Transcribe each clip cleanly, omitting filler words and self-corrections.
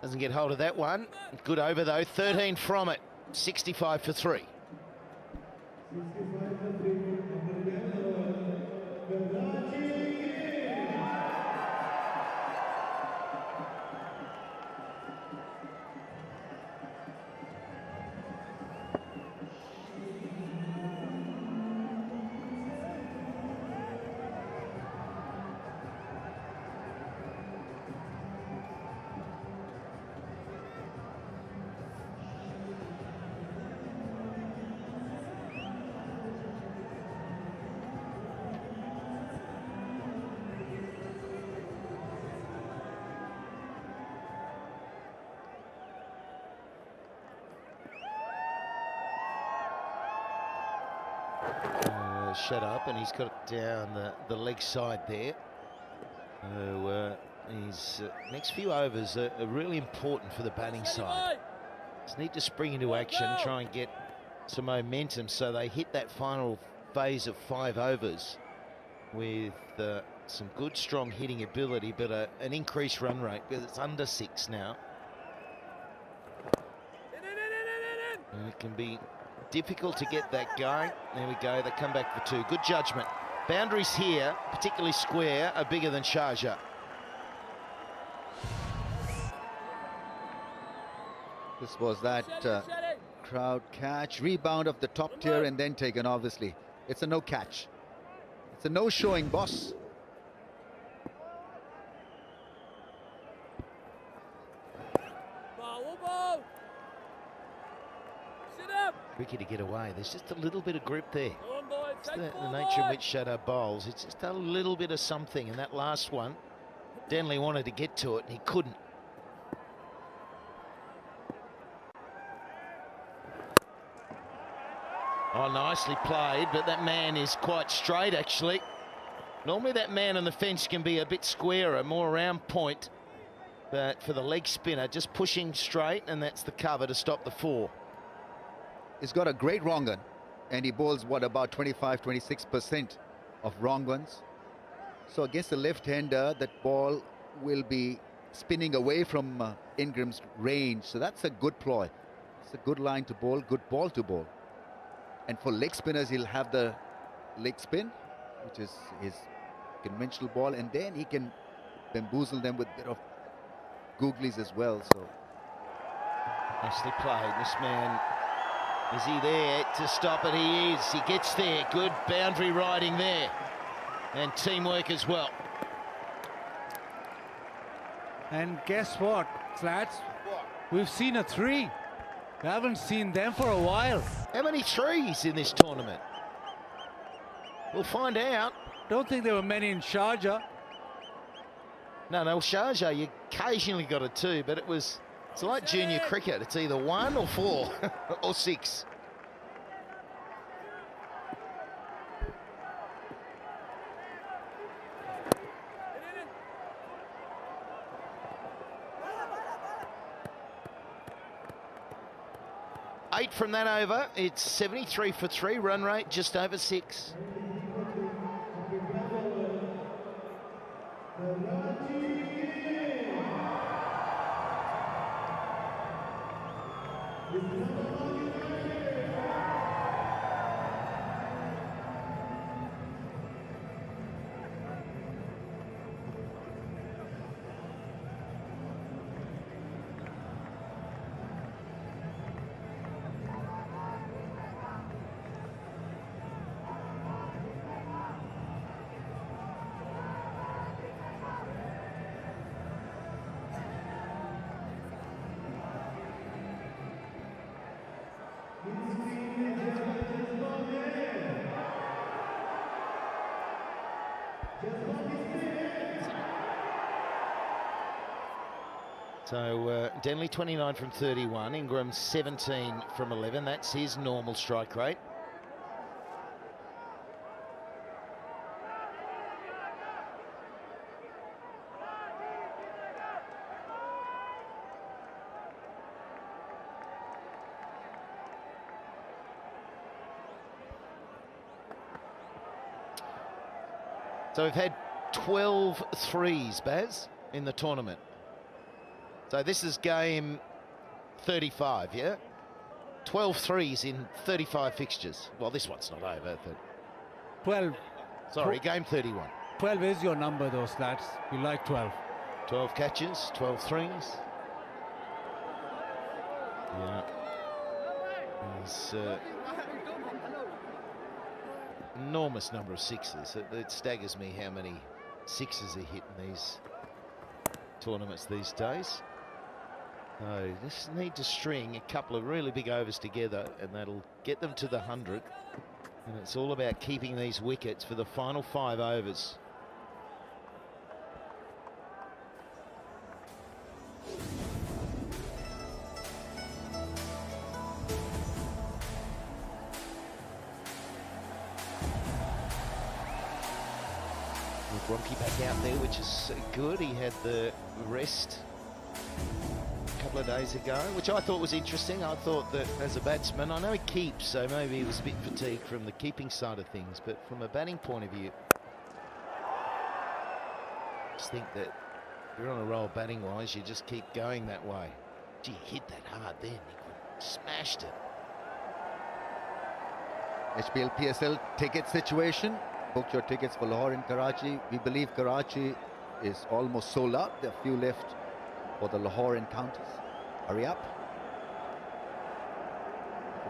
Doesn't get hold of that one. Good over though, 13 from it, 65 for 3. Shut up, and he's got it down the leg side there. So his next few overs are really important for the batting side. Just need to spring into action, try and get some momentum so they hit that final phase of 5 overs with some good strong hitting ability, but an increased run rate because it's under 6 now. And it can be difficult to get that going. There we go, they come back for 2. Good judgment. Boundaries here, particularly square, are bigger than Sharjah. This was that crowd catch, rebound of the top tier and then taken, obviously. It's a no catch. It's a no showing, boss. Tricky to get away. There's just a little bit of grip there. It's the nature in which Shadow bowls. It's just a little bit of something. And that last one, Denley wanted to get to it and he couldn't. Oh, nicely played, but that man is quite straight, actually. Normally that man on the fence can be a bit squarer, more around point. But for the leg spinner, just pushing straight, and that's the cover to stop the 4. He's got a great wrong gun, and he bowls, what, about 25-26% of wrong ones. So against the left-hander, that ball will be spinning away from Ingram's range. So that's a good ploy. It's a good line to bowl, good ball to bowl. And for leg spinners, he'll have the leg spin, which is his conventional ball, and then he can bamboozle them with a bit of googlies as well. So nicely played. This man, is he there to stop it? He is. He gets there. Good boundary riding there, and teamwork as well. And guess what, Flats? We've seen a 3. We haven't seen them for a while. How many 3s in this tournament? We'll find out. Don't think there were many in Sharjah. No, Sharjah, you occasionally got a 2, but it's like junior cricket. It's either 1 or 4 or 6. Eight from that over. It's 73 for 3, run rate just over 6. So Denley 29 from 31, Ingram 17 from 11. That's his normal strike rate. So we've had 12 threes, Baz, in the tournament. So this is game 35, yeah? 12 threes in 35 fixtures. Well, this one's not over. 12. Sorry, game 31. 12 is your number, though, Slats. You like 12. 12 catches, 12 threes. Yeah. There's enormous number of sixes. It staggers me how many sixes are hit in these tournaments these days. So just need to string a couple of really big overs together, and that'll get them to the 100. And it's all about keeping these wickets for the final 5 overs. Grumpy back out there, which is good. He had the rest a couple of days ago, which I thought was interesting. I thought that as a batsman, I know he keeps, so maybe he was a bit fatigued from the keeping side of things, but from a batting point of view, I just think that if you're on a roll batting wise, you just keep going that way. Gee, he hit that hard then. He smashed it. HBL PSL ticket situation. Book your tickets for Lahore and Karachi. We believe Karachi is almost sold out. There are few left for the Lahore encounters. Hurry up.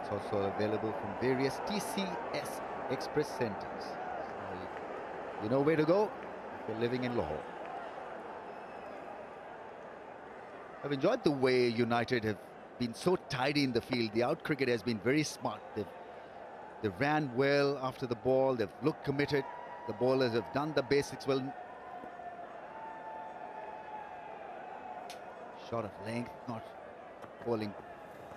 It's also available from various TCS Express centers. So you know where to go if you're living in Lahore. I've enjoyed the way United have been so tidy in the field. The out cricket has been very smart. They've ran well after the ball. They've looked committed. The bowlers have done the basics well. Shot of length, not bowling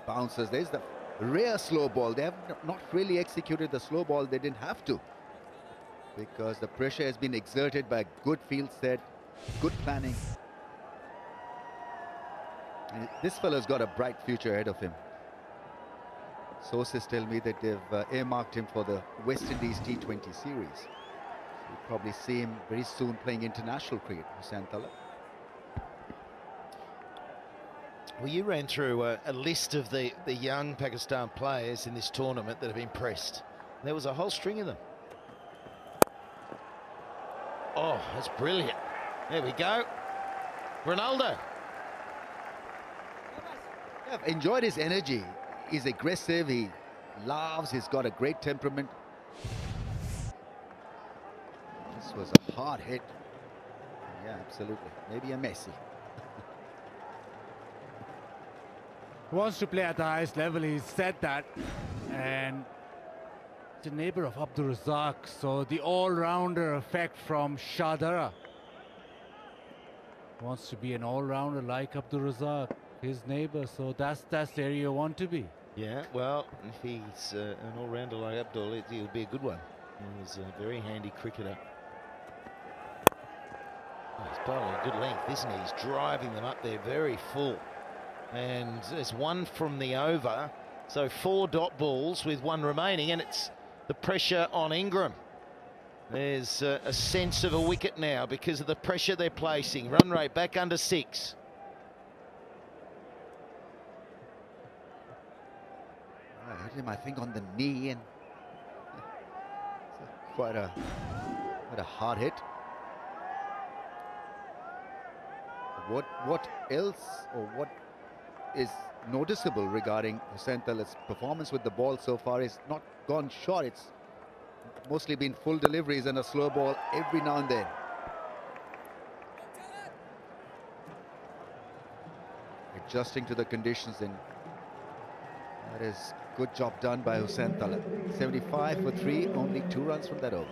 bouncers. There's the rare slow ball. They have not really executed the slow ball. They didn't have to, because the pressure has been exerted by good field set, good planning. And this fellow's got a bright future ahead of him. Sources tell me that they've earmarked him for the West Indies T20 series. So you'll probably see him very soon playing international cricket, Hussain Talab. Well, you ran through a list of the young Pakistan players in this tournament that have been pressed. There was a whole string of them. Oh, that's brilliant. There we go. Ronaldo. Yeah, I've enjoyed his energy. He's aggressive, he laughs, he's got a great temperament. This was a hard hit. Yeah, absolutely. Maybe a Messi. He wants to play at the highest level, he said that. And it's a neighbor of Abdul Razak, so the all-rounder effect from Shadara. Wants to be an all-rounder like Abdul Razak, his neighbor, so that's the area you want to be. Yeah, well, if he's an all-rounder like Abdul, he'll be a good one. He's a very handy cricketer. Oh, he's bowling a good length, isn't he? He's driving them up there very full. And there's one from the over, so 4 dot balls with 1 remaining, and it's the pressure on Ingram. There's a sense of a wicket now because of the pressure they're placing. Run rate back under 6. I hit him, I think, on the knee, and quite a hard hit. What else, or what is noticeable regarding Hussain Talab's performance with the ball so far is not gone short. It's mostly been full deliveries and a slow ball every now and then. Adjusting to the conditions, and that is good job done by Hussain Talab. 75 for 3, only 2 runs from that over.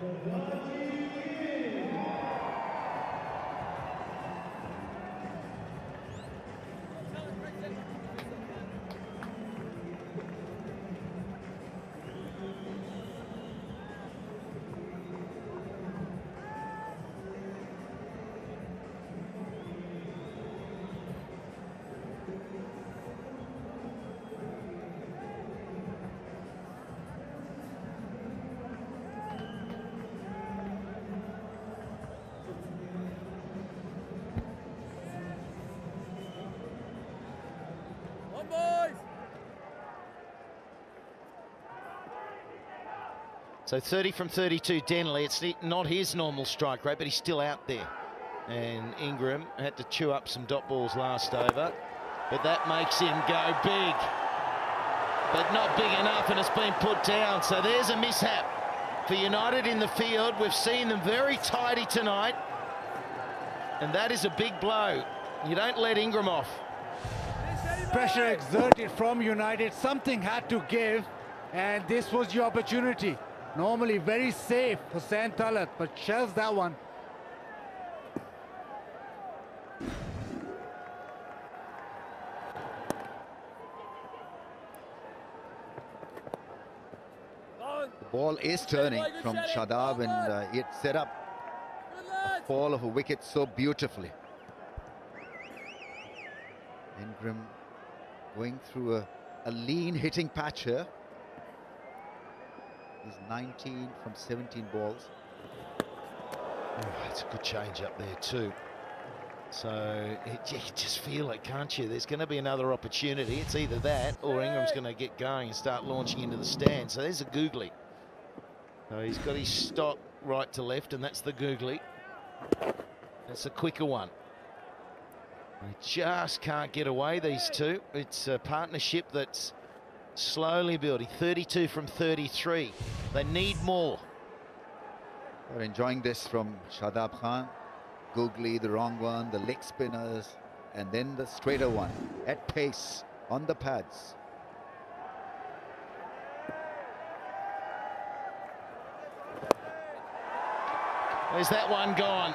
So 30 from 32, Denley. It's not his normal strike rate, but he's still out there. And Ingram had to chew up some dot balls last over, but that makes him go big, but not big enough, and it's been put down. So there's a mishap for United in the field. We've seen them very tidy tonight, and that is a big blow. You don't let Ingram off. Pressure exerted from United. Something had to give, and this was your opportunity. Normally very safe for Talat, but shells that one. The ball is turning from Shadab, and it set up a fall of a wicket so beautifully. Ingram going through a lean hitting patch here. He's 19 from 17 balls. Oh, it's a good change up there too. So you just feel it, can't you? There's going to be another opportunity. It's either that or Ingram's going to get going and start launching into the stand. So there's a googly. So he's got his stock right to left, and that's the googly. That's a quicker one. They just can't get away, these two. It's a partnership that's slowly building. 32 from 33. They need more. We're enjoying this from Shadab Khan. Googly, the wrong one, the leg spinners, and then the straighter one at pace on the pads. There's that one gone.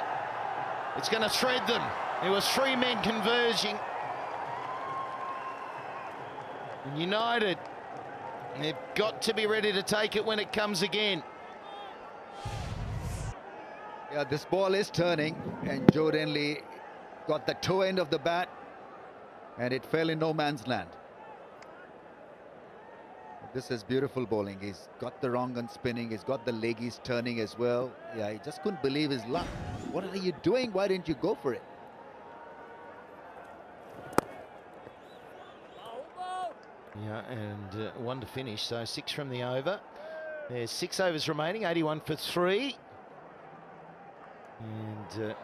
It's going to thread them. There was three men converging. And United, they've got to be ready to take it when it comes again. Yeah, this ball is turning, and Joe Denley got the toe end of the bat, and it fell in no man's land. This is beautiful bowling. He's got the wrong gun spinning, he's got the leggies turning as well. Yeah, he just couldn't believe his luck. What are you doing? Why didn't you go for it? Yeah, and one to finish, so 6 from the over. There's 6 overs remaining, 81 for 3. And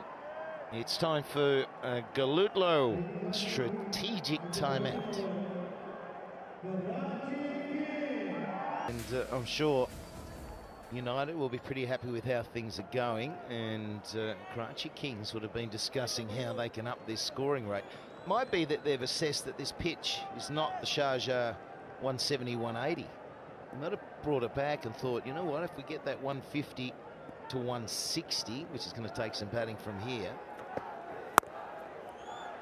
it's time for Galutlo strategic timeout. And I'm sure United will be pretty happy with how things are going, and Karachi Kings would have been discussing how they can up this scoring rate. Might be that they've assessed that this pitch is not the Sharjah 170, 180. They might have brought it back and thought, you know what, if we get that 150 to 160, which is going to take some batting from here,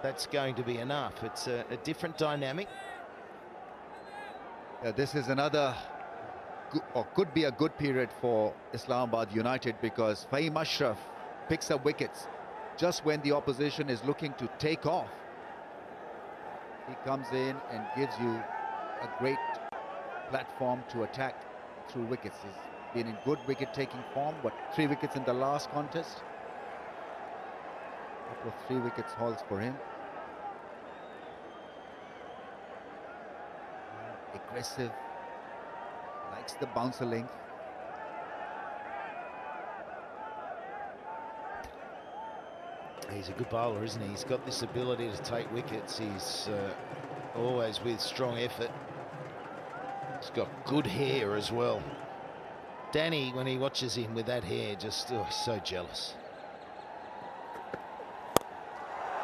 that's going to be enough. It's a different dynamic. Yeah, this is another or could be a good period for Islamabad United, because Fahim Ashraf picks up wickets just when the opposition is looking to take off. He comes in and gives you a great platform to attack through wickets. He's been in good wicket-taking form. What, 3 wickets in the last contest? Couple of 3 wickets hauls for him. Aggressive, likes the bouncer length. He's a good bowler, isn't he? He's got this ability to take wickets. He's always with strong effort. He's got good hair as well. Danny, when he watches him with that hair, just so jealous.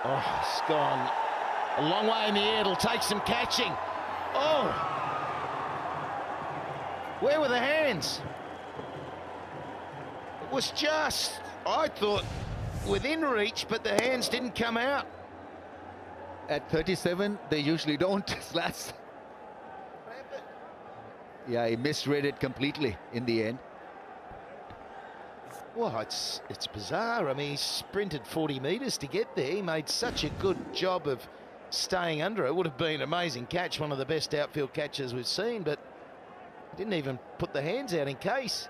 Oh, it's gone a long way in the air. It'll take some catching. Oh! Where were the hands? It was just, I thought, within reach, but the hands didn't come out. At 37, they usually don't, Slats. Yeah, he misread it completely in the end. Well, it's bizarre. I mean, he sprinted 40 metres to get there. He made such a good job of staying under it. Would have been an amazing catch, one of the best outfield catches we've seen, but he didn't even put the hands out in case.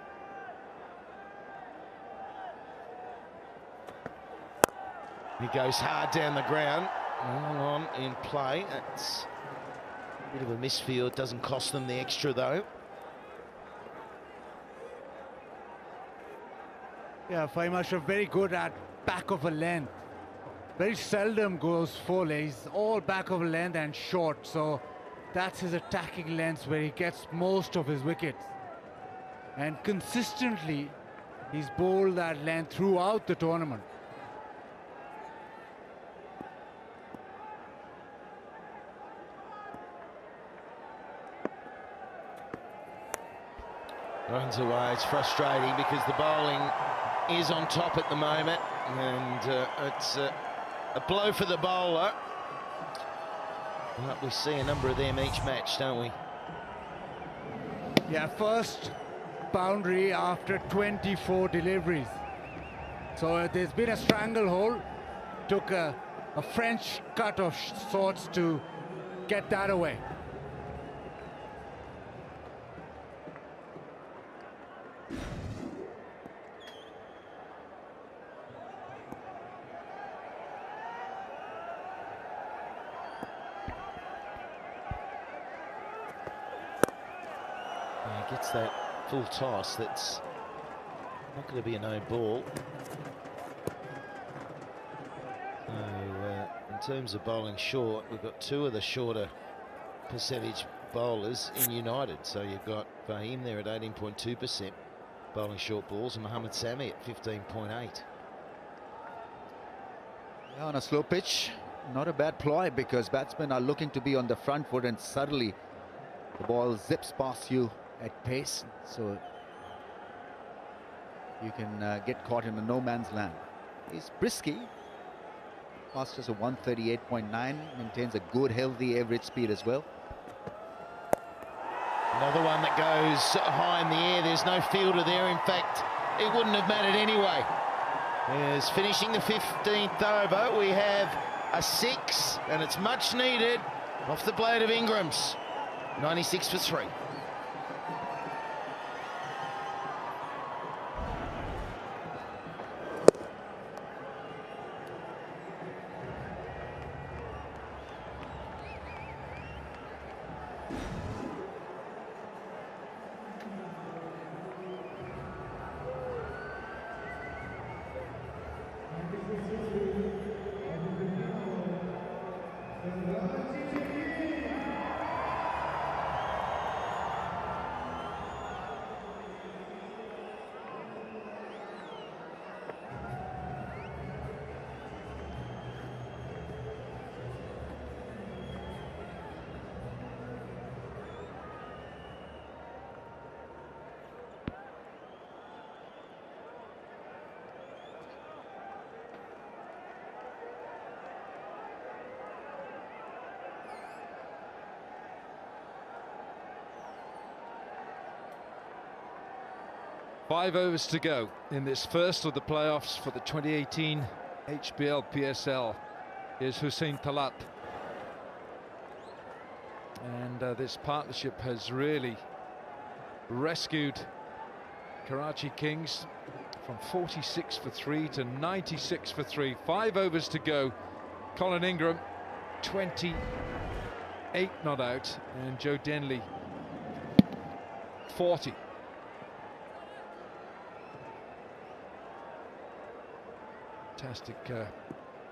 He goes hard down the ground. All on in play. That's a bit of a misfield. Doesn't cost them the extra, though. Yeah, Fahim Ashraf very good at back of a length. Very seldom goes full. He's all back of a length and short. So that's his attacking length where he gets most of his wickets. And consistently, he's bowled that length throughout the tournament. Runs away. It's frustrating because the bowling is on top at the moment, and it's a blow for the bowler. But we see a number of them each match, don't we? Yeah, first boundary after 24 deliveries. So there's been a stranglehold. Took a French cut of sorts to get that away. Gets that full toss. That's not going to be a no ball. So, in terms of bowling short, we've got two of the shorter percentage bowlers in United. So you've got Fahim there at 18.2% bowling short balls, and Mohammad Sami at 15.8. Yeah, on a slow pitch, not a bad ploy, because batsmen are looking to be on the front foot, and suddenly the ball zips past you at pace, so you can get caught in a no man's land. He's brisky, fastest of 138.9, maintains a good healthy average speed as well. Another one that goes high in the air. There's no fielder there. In fact, it wouldn't have mattered anyway. As finishing the 15th over, we have a 6, and it's much needed off the blade of Ingram's. 96 for 3. Five overs to go in this first of the playoffs for the 2018 HBL PSL. Here's Hussein Talat. And this partnership has really rescued Karachi Kings from 46 for 3 to 96 for 3. 5 overs to go. Colin Ingram, 28 not out, and Joe Denley, 40. Fantastic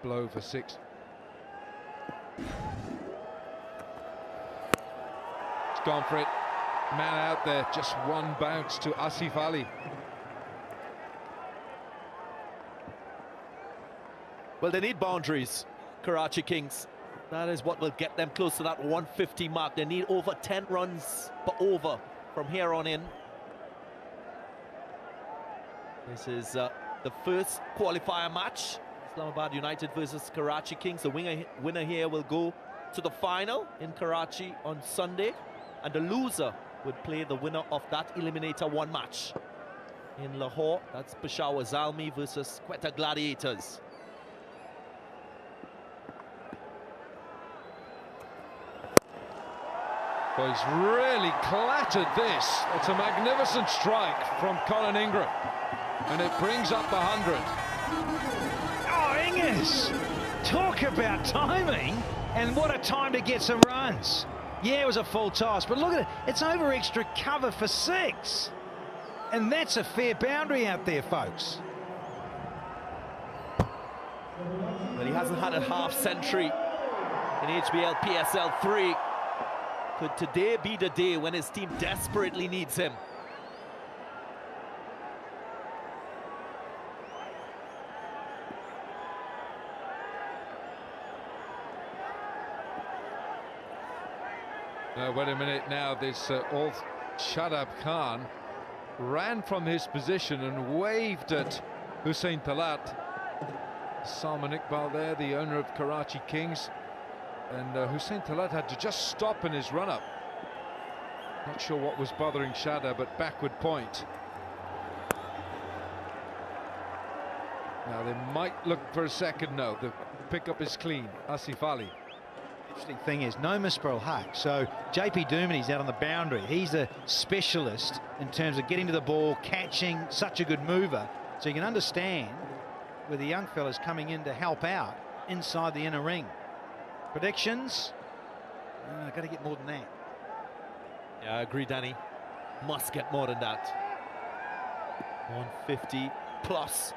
blow for 6. It's gone for it. Man out there, just one bounce to Asif Ali. Well, they need boundaries, Karachi Kings. That is what will get them close to that 150 mark. They need over 10 runs per over from here on in. This is the first qualifier match, Islamabad United versus Karachi Kings. The winner here will go to the final in Karachi on Sunday, and the loser would play the winner of that Eliminator 1 match in Lahore. That's Peshawar Zalmi versus Quetta Gladiators. Well, he's really clattered this. It's a magnificent strike from Colin Ingram, and it brings up the 100. Oh, Ingers! Talk about timing, and what a time to get some runs. Yeah, it was a full toss, but look at it. It's over extra cover for 6. And that's a fair boundary out there, folks. Well, he hasn't had a half century in HBL PSL 3. Could today be the day when his team desperately needs him? Wait a minute now, this Shadab Khan ran from his position and waved at Hussein Talat. Salman Iqbal there, the owner of Karachi Kings, and Hussein Talat had to just stop in his run-up. Not sure what was bothering Shadab, but backward point. Now they might look for a second. No, the pickup is clean. Asif Ali. Interesting thing is no Misparul Haq, so JP Dumini's out on the boundary. He's a specialist in terms of getting to the ball, catching, such a good mover. So you can understand where the young fella's coming in to help out inside the inner ring. Predictions? Got to get more than that. Yeah, I agree, Danny. Must get more than that. 150 plus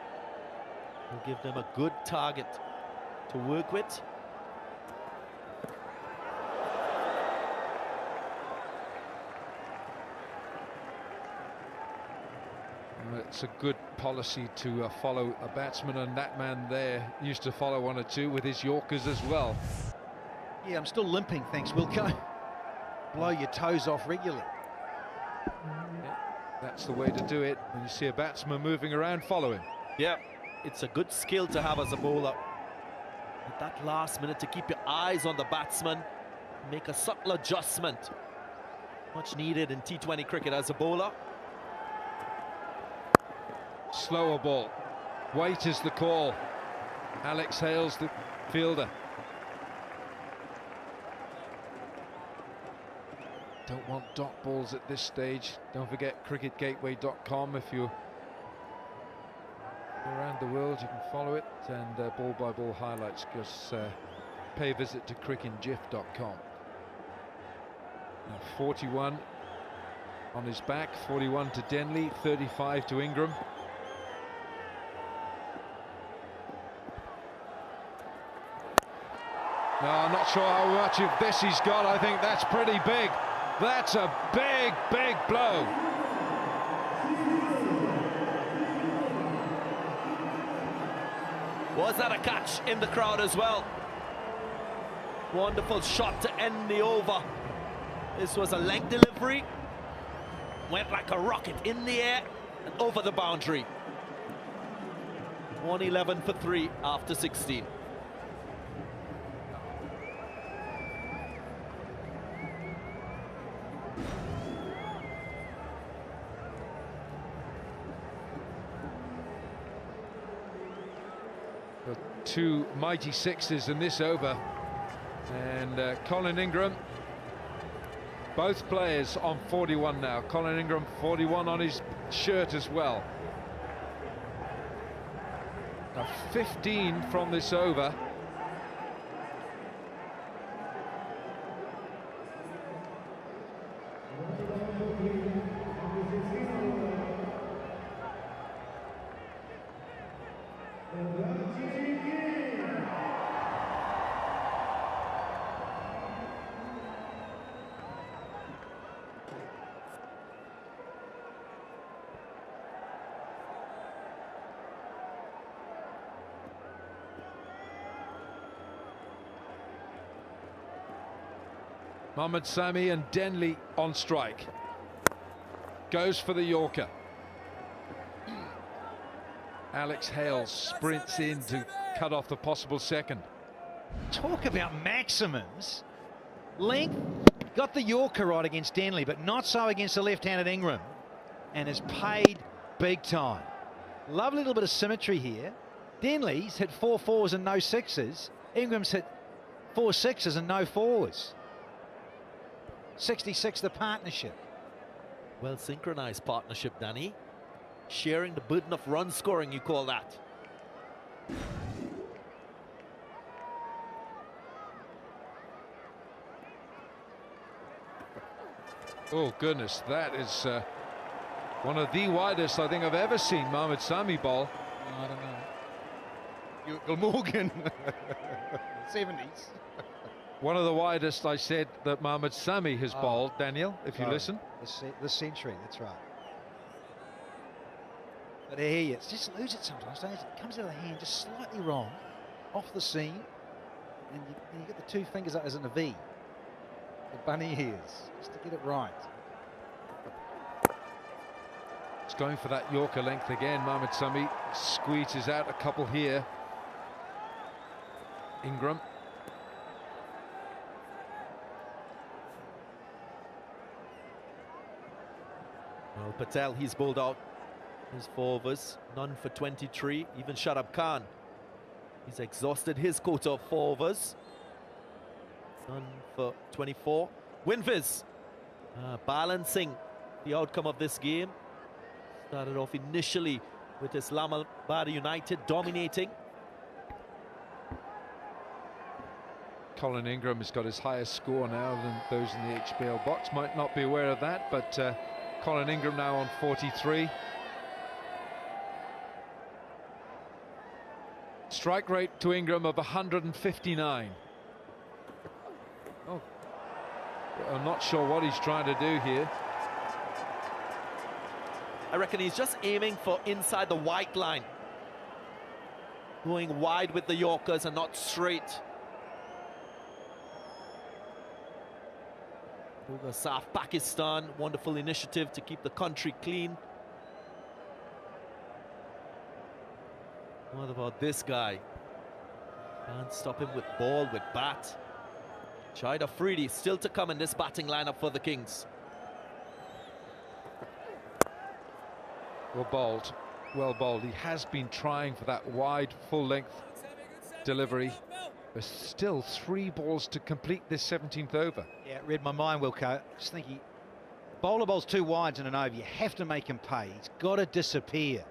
will give them a good target to work with. It's a good policy to follow a batsman, and that man there used to follow one or two with his Yorkers as well. Yeah, I'm still limping, thanks, Wilco. Blow your toes off regularly. Yeah, that's the way to do it. When you see a batsman moving around, follow him. Yeah, it's a good skill to have as a bowler. At that last minute to keep your eyes on the batsman, make a subtle adjustment. Much needed in T20 cricket as a bowler. Slower ball. Weight is the call. Alex Hales, the fielder. Don't want dot balls at this stage. Don't forget cricketgateway.com. If you're around the world, you can follow it, and ball by ball highlights. Just pay a visit to cricketgif.com. Now 41 on his back, 41 to Denley, 35 to Ingram. No, I'm not sure how much of this he's got. I think that's pretty big. That's a big, big blow. Was that a catch in the crowd as well? Wonderful shot to end the over. This was a leg delivery. Went like a rocket in the air and over the boundary. 111 for 3 after 16. Two mighty sixes in this over, and Colin Ingram, both players on 41 now. Colin Ingram 41 on his shirt as well. Now 15 from this over. Mohammad Sami and Denley on strike. Goes for the Yorker. Alex Hales sprints in to cut off the possible second. Talk about maximums. Length, got the Yorker right against Denley, but not so against the left-handed Ingram, and has paid big time. Lovely little bit of symmetry here. Denley's hit 4 fours and no sixes. Ingram's hit 4 sixes and no fours. 66 the partnership. Well synchronized partnership, Danny. Sharing the burden of run scoring, you call that. Oh goodness, that is one of the widest I think I've ever seen Mohammad Sami bowl. I don't know. Glamorgan. 70s. One of the widest, I said, that Mohamed Sami has bowled, Daniel, if you listen. This century, that's right. But I hear you, it's just lose it sometimes, don't it? It comes out of the hand just slightly wrong, off the seam, and you get the two fingers up as in a V. The bunny ears, just to get it right. It's going for that Yorker length again. Mohamed Sami squeezes out a couple here. Ingram. Well, Patel, he's bowled out his 4 overs, none for 23. Even Shadab Khan, he's exhausted his quota of 4 overs, none for 24. Winviz balancing the outcome of this game. Started off initially with Islamabad United dominating. Colin Ingram has got his highest score now than those in the HBL box. Might not be aware of that, but Colin Ingram now on 43. Strike rate to Ingram of 159. Oh, I'm not sure what he's trying to do here. I reckon he's just aiming for inside the white line. Going wide with the Yorkers and not straight. South Pakistan, wonderful initiative to keep the country clean. What about this guy? Can't stop him with ball, with bat. Shahid Afridi still to come in this batting lineup for the Kings. Well bowled, well bowled. He has been trying for that wide, full-length delivery. There's still 3 balls to complete this 17th over. Yeah, it read my mind, Wilco. Just thinking, bowler bowls 2 wides in an over. You have to make him pay. He's got to disappear.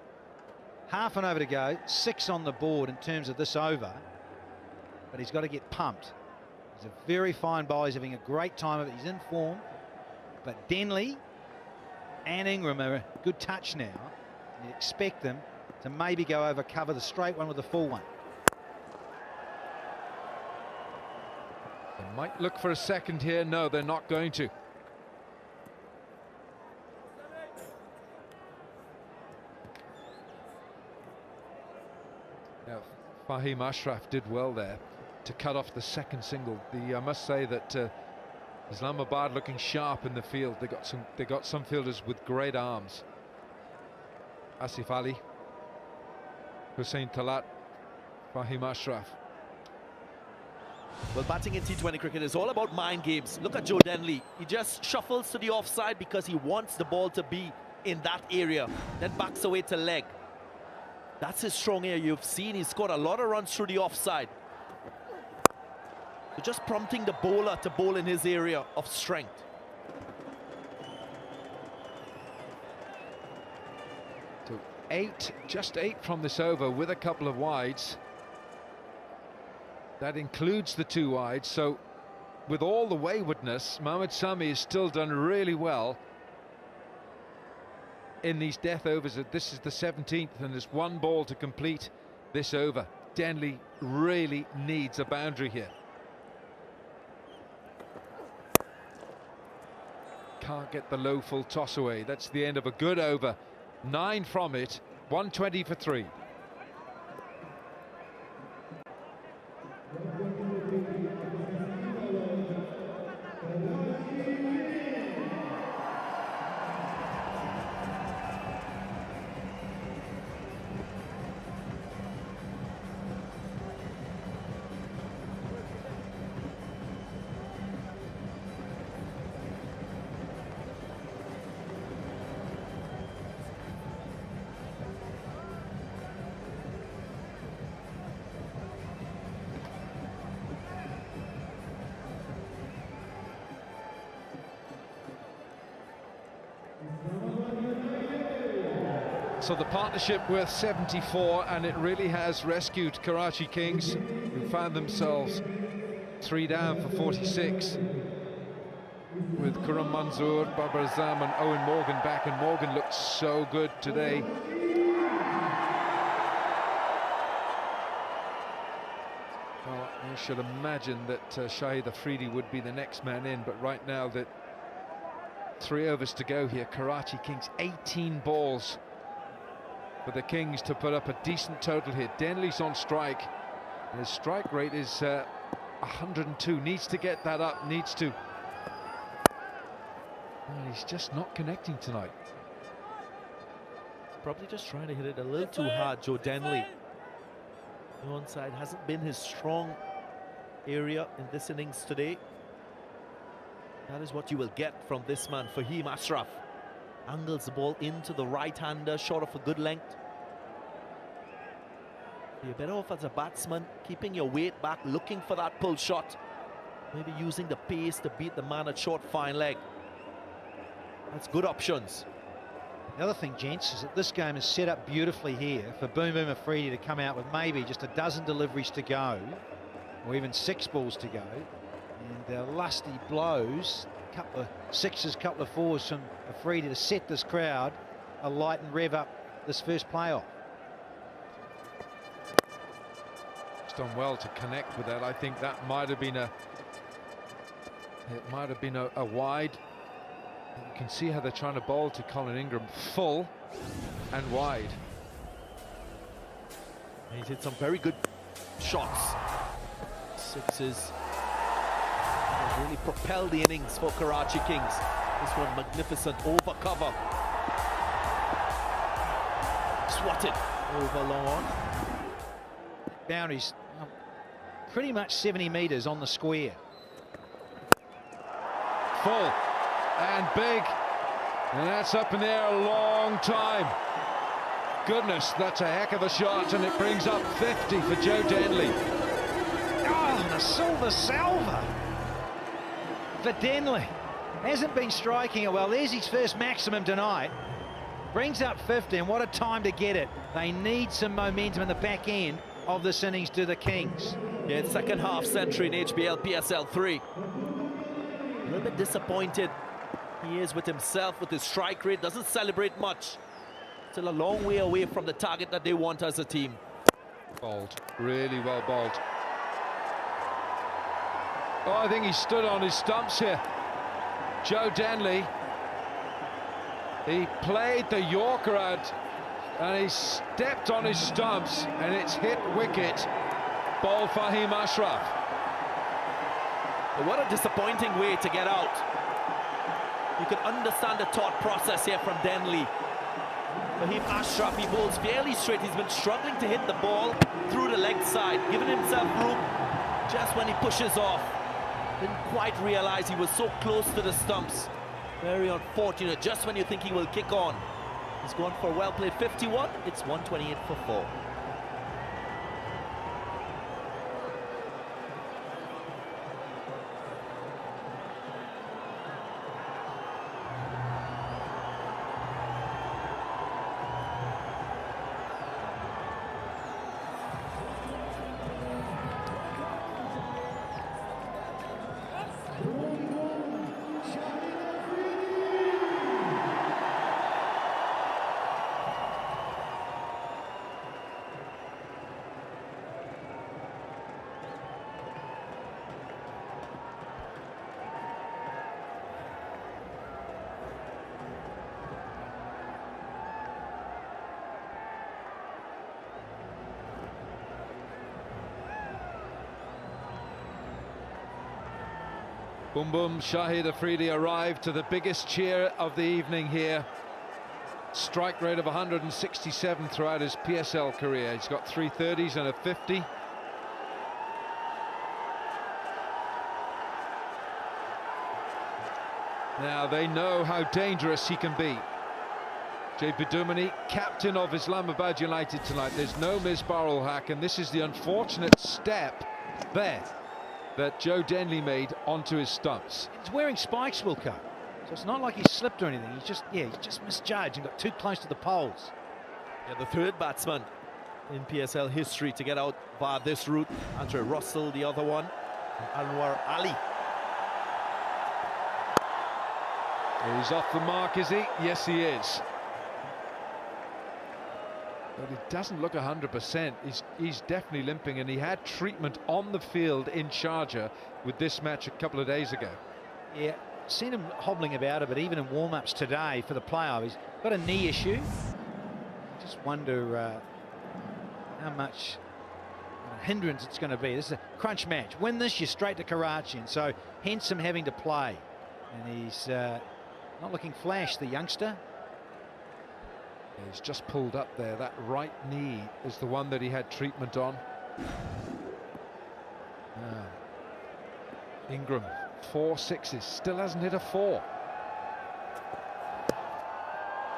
Half an over to go, 6 on the board in terms of this over, but he's got to get pumped. He's a very fine bowler. He's having a great time of it. He's in form, but Denley and Ingram are a good touch now. You expect them to maybe go over, cover the straight one with the full one. They might look for a second here. No, they're not going to. Now, Fahim Ashraf did well there to cut off the second single. I must say that Islamabad looking sharp in the field. They got some fielders with great arms. Asif Ali, Hussein Talat, Fahim Ashraf. Well, batting in T20 cricket is all about mind games. Look at Joe Denley. He just shuffles to the offside because he wants the ball to be in that area, then backs away to leg. That's his strong area. You've seen he's scored a lot of runs through the offside. So just prompting the bowler to bowl in his area of strength. So 8, just 8 from this over with a couple of wides. That includes the 2 wides. So with all the waywardness, Mohamed Sami has still done really well in these death overs. This is the 17th and there's 1 ball to complete this over. Denley really needs a boundary here. Can't get the low full toss away. That's the end of a good over. 9 from it, 120 for 3. So the partnership worth 74, and it really has rescued Karachi Kings, who found themselves 3 down for 46. With Karam Manzoor, Babar Azam and Owen Morgan back, and Morgan looked so good today. I should imagine that Shahid Afridi would be the next man in, but right now that 3 overs to go here, Karachi Kings 18 balls for the Kings to put up a decent total here. Denley's on strike. His strike rate is 102. Needs to get that up, needs to. Well, he's just not connecting tonight. Probably just trying to hit it a little too hard, Joe Denley. The onside hasn't been his strong area in this innings today. That is what you will get from this man, Fahim Ashraf. Angles the ball into the right-hander, short of a good length. You're better off as a batsman, keeping your weight back, looking for that pull shot. Maybe using the pace to beat the man at short fine leg. That's good options. The other thing, gents, is that this game is set up beautifully here for Boom Boom Afridi to come out with maybe just a dozen deliveries to go, or even 6 balls to go. And lusty blows, couple of 6s, couple of 4s from Afridi to set this crowd alight and rev up this first playoff. He's done well to connect with that. I think that might have been a wide. You can see how they're trying to bowl to Colin Ingram, full and wide. He's hit some very good shots. 6s. Really propelled the innings for Karachi Kings. This one magnificent over cover. Swatted over long on. Boundaries pretty much 70 metres on the square. Full and big, and that's up in there a long time. Goodness, that's a heck of a shot, and it brings up 50 for Joe Denley. Oh, the silver salver for Denley. Hasn't been striking it well. There's his first maximum tonight. Brings up 50, and what a time to get it. They need some momentum in the back end of this innings to the Kings. Yeah, it's second half century in HBL PSL 3. A little bit disappointed he is with himself, with his strike rate. Doesn't celebrate much. Still a long way away from the target that they want as a team. Bowled, really well bowled. Oh, I think he stood on his stumps here. Joe Denley. He played the Yorker out and he stepped on his stumps and it's hit wicket. Ball Fahim Ashraf. What a disappointing way to get out. You can understand the thought process here from Denley. Fahim Ashraf, he bowls fairly straight. He's been struggling to hit the ball through the leg side, giving himself room just when he pushes off. Didn't quite realize he was so close to the stumps. Very unfortunate, just when you think he will kick on. He's gone for a well-played 51. It's 128 for 4. Boom boom, Shahid Afridi arrived to the biggest cheer of the evening here. Strike rate of 167 throughout his PSL career. He's got 3 30s and a 50. Now they know how dangerous he can be. Jay Bidumani, captain of Islamabad United tonight. There's no misbarrel hack, and this is the unfortunate step there that Joe Denley made onto his stumps. He's wearing spikes, Wilco, so it's not like he slipped or anything. He's just misjudged and got too close to the poles. Yeah, the third batsman in PSL history to get out via this route. Andre Russell, the other one, and Anwar Ali. He's off the mark, is he? Yes, he is. But he doesn't look 100%. He's definitely limping, and he had treatment on the field in Sharjah with this match a couple of days ago. Yeah, seen him hobbling about a bit, even in warm-ups today for the playoff. He's got a knee issue. Just wonder how much hindrance it's going to be. This is a crunch match. Win this, you're straight to Karachi, and so hence him having to play. And he's not looking flash, the youngster. He's just pulled up there. That right knee is the one that he had treatment on. Ingram, 4 sixes, still hasn't hit a 4.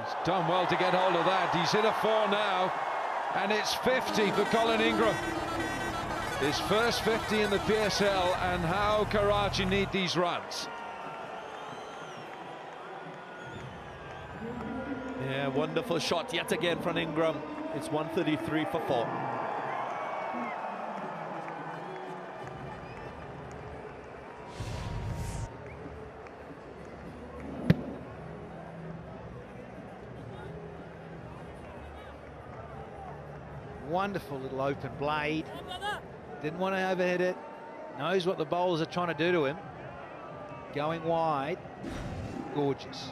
He's done well to get hold of that. He's hit a 4 now, and it's 50 for Colin Ingram. His first 50 in the PSL, and how Karachi need these runs. Yeah, wonderful shot yet again from Ingram. It's 133 for 4. Wonderful little open blade. Didn't want to overhit it. Knows what the bowlers are trying to do to him. Going wide. Gorgeous.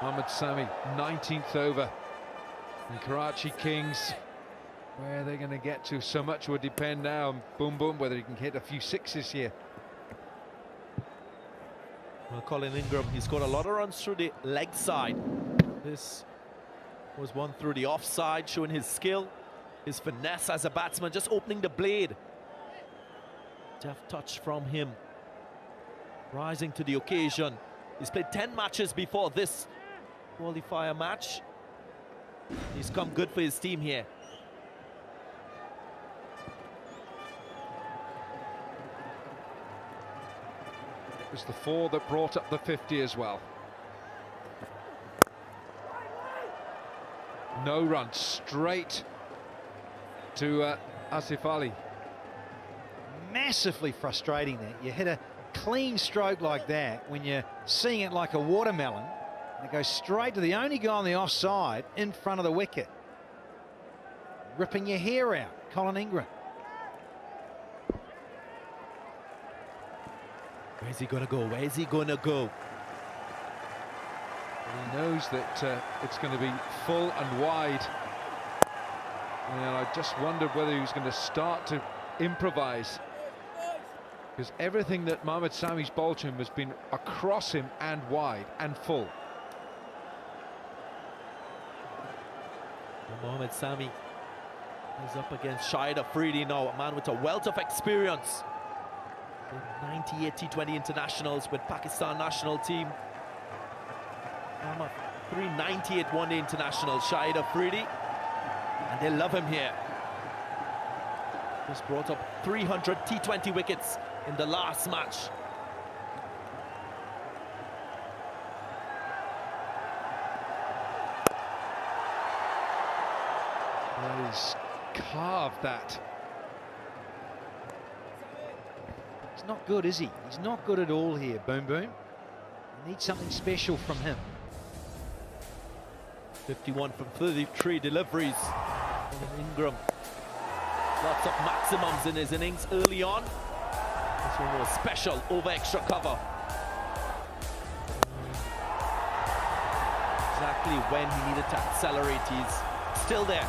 Mohammad Sami, 19th over. And Karachi Kings, where they're going to get to, so much would depend now on Boom Boom, whether he can hit a few sixes here. Well, Colin Ingram, he's got a lot of runs through the leg side. This was one through the offside, showing his skill, his finesse as a batsman, just opening the blade. Deft touch from him, rising to the occasion. He's played 10 matches before this qualifier match. He's come good for his team here. It was the 4 that brought up the 50 as well. No run, straight to Asif Ali. Massively frustrating that you hit a clean stroke like that when you're seeing it like a watermelon, and it goes straight to the only guy on the offside in front of the wicket. Ripping your hair out, Colin Ingram. Where's he gonna go? Where's he gonna go? He knows that it's going to be full and wide, and I just wondered whether he was going to start to improvise, because everything that Mohammad Sami's bowled to him has been across him and wide and full. Mohammad Sami is up against Shahid Afridi now, a man with a wealth of experience. 98 T20 internationals with Pakistan national team. 398 one-day internationals, Shahid Afridi, and they love him here. Just brought up 300 T20 wickets in the last match. He's carved that. He's not good, is he? He's not good at all here, Boom Boom. You need something special from him. 51 from 33 deliveries. Ingram. Lots of maximums in his innings early on. This one was special over extra cover. Exactly when he needed to accelerate, he's still there.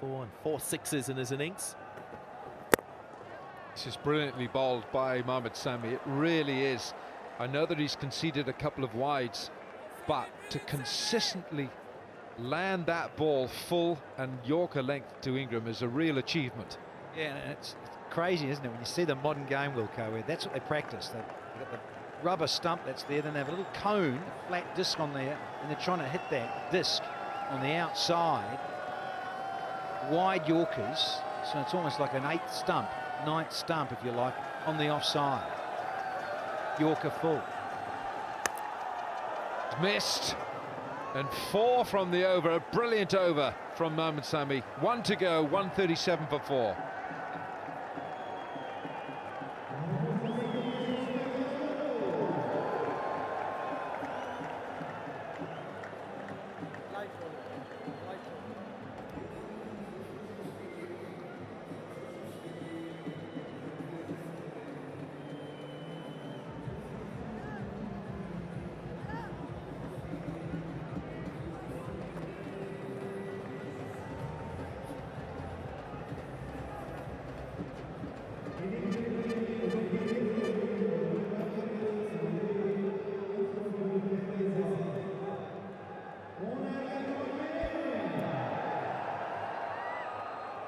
1-4 and 4 sixes in his innings. This is brilliantly bowled by Mohammad Sami. It really is. I know that he's conceded a couple of wides, but to consistently land that ball full and Yorker length to Ingram is a real achievement. Yeah, and it's crazy, isn't it, when you see the modern game, Wilco, where that's what they practice. They've got the rubber stump that's there, then they have a little cone, a flat disc on there, and they're trying to hit that disc on the outside, wide Yorkers, so it's almost like an ninth stump, if you like, on the offside. Yorker full. Missed. And 4 from the over. A brilliant over from Mohamed Sami. 1 to go, 137 for 4.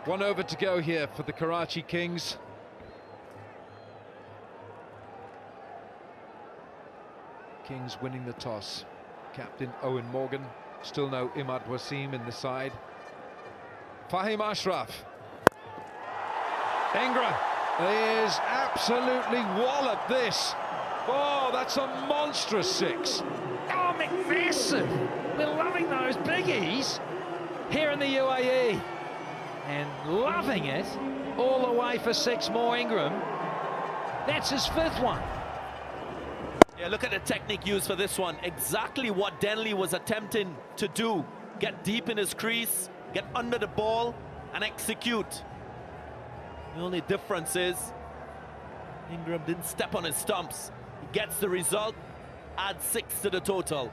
One over to go here for the Karachi Kings. Kings winning the toss. Captain Owen Morgan. Still no Imad Wasim in the side. Fahim Ashraf. Ingram is absolutely walloped this. Oh, that's a monstrous 6. Oh, McMassive! We're loving those biggies here in the UAE. And loving it all the way for 6 more. Ingram. That's his 5th one. Yeah, look at the technique used for this one. Exactly what Denley was attempting to do. Get deep in his crease, get under the ball, and execute. The only difference is Ingram didn't step on his stumps. He gets the result, adds 6 to the total.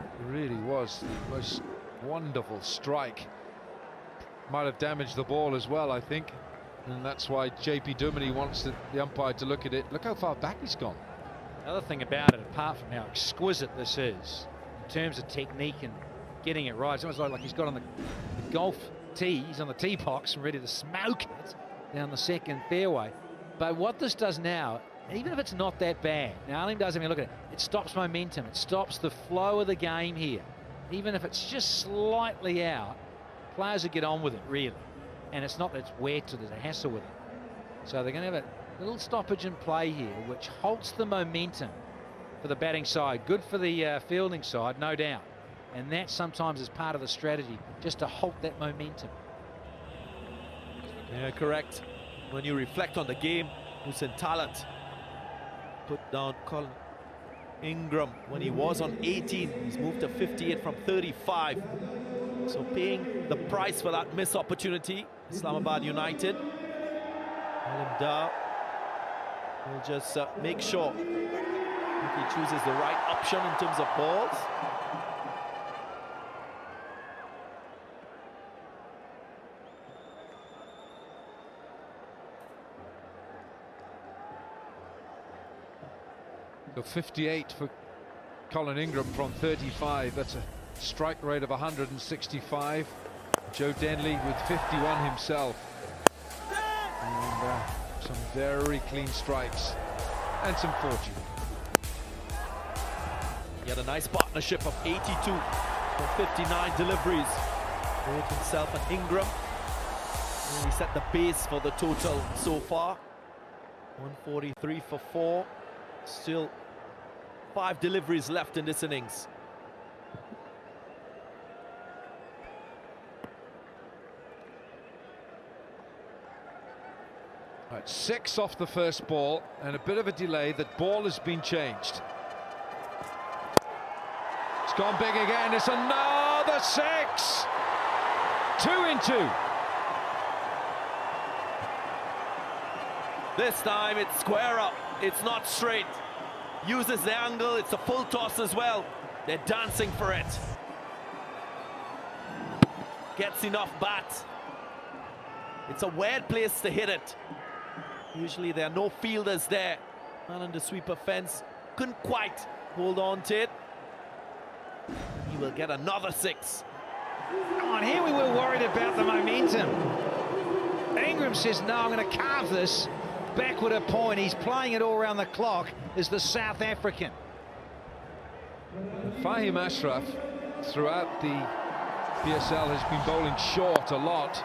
It really was the most wonderful strike. Might have damaged the ball as well, I think, and that's why JP Duminy wants the umpire to look at it. Look how far back he's gone. Another thing about it, apart from how exquisite this is in terms of technique and getting it right, it's almost like he's got on the golf tee. He's on the tee box and ready to smoke it down the second fairway. But what this does now, even if it's not that bad, now Alim does have a look at it, it stops momentum, it stops the flow of the game here. Even if it's just slightly out, players will get on with it, really. And it's not that it's wet or there's a hassle with it. So they're going to have a little stoppage in play here, which halts the momentum for the batting side. Good for the fielding side, no doubt. And that sometimes is part of the strategy, just to halt that momentum. Yeah, correct. When you reflect on the game, who's in talent, put down Colin Ingram when he was on 18. He's moved to 58 from 35. So paying the price for that missed opportunity, Islamabad United. Alim Dar will just make sure if he chooses the right option in terms of balls. So 58 for Colin Ingram from 35. That's a strike rate of 165. Joe Denley with 51 himself. And some very clean strikes and some fortune. He had a nice partnership of 82 for 59 deliveries. Both himself and Ingram. And he set the pace for the total so far. 143 for 4. Still 5 deliveries left in this innings. Right, 6 off the first ball and a bit of a delay. That ball has been changed. It's gone big again. It's another 6. 2 in 2. This time it's square up. It's not straight. Uses the angle. It's a full toss as well. They're dancing for it. Gets enough bat. It's a weird place to hit it. Usually there are no fielders there. Man on the sweeper fence. Couldn't quite hold on to it. He will get another 6. Come on, here we were worried about the momentum. Ingram says, no, I'm going to carve this backward a point. He's playing it all around the clock as the South African. Fahim Ashraf throughout the PSL has been bowling short a lot.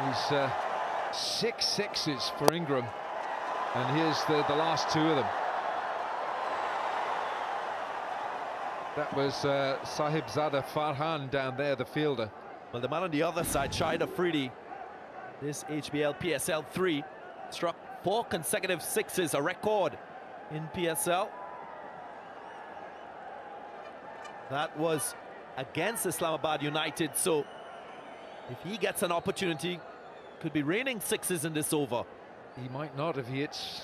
He's 6 sixes for Ingram, and here's the last 2 of them. That was Sahibzada Farhan down there, the fielder. Well, the man on the other side, Shahid Afridi, this HBL PSL 3, struck 4 consecutive sixes, a record in PSL. That was against Islamabad United, so if he gets an opportunity, could be raining sixes in this over. He might not if he hits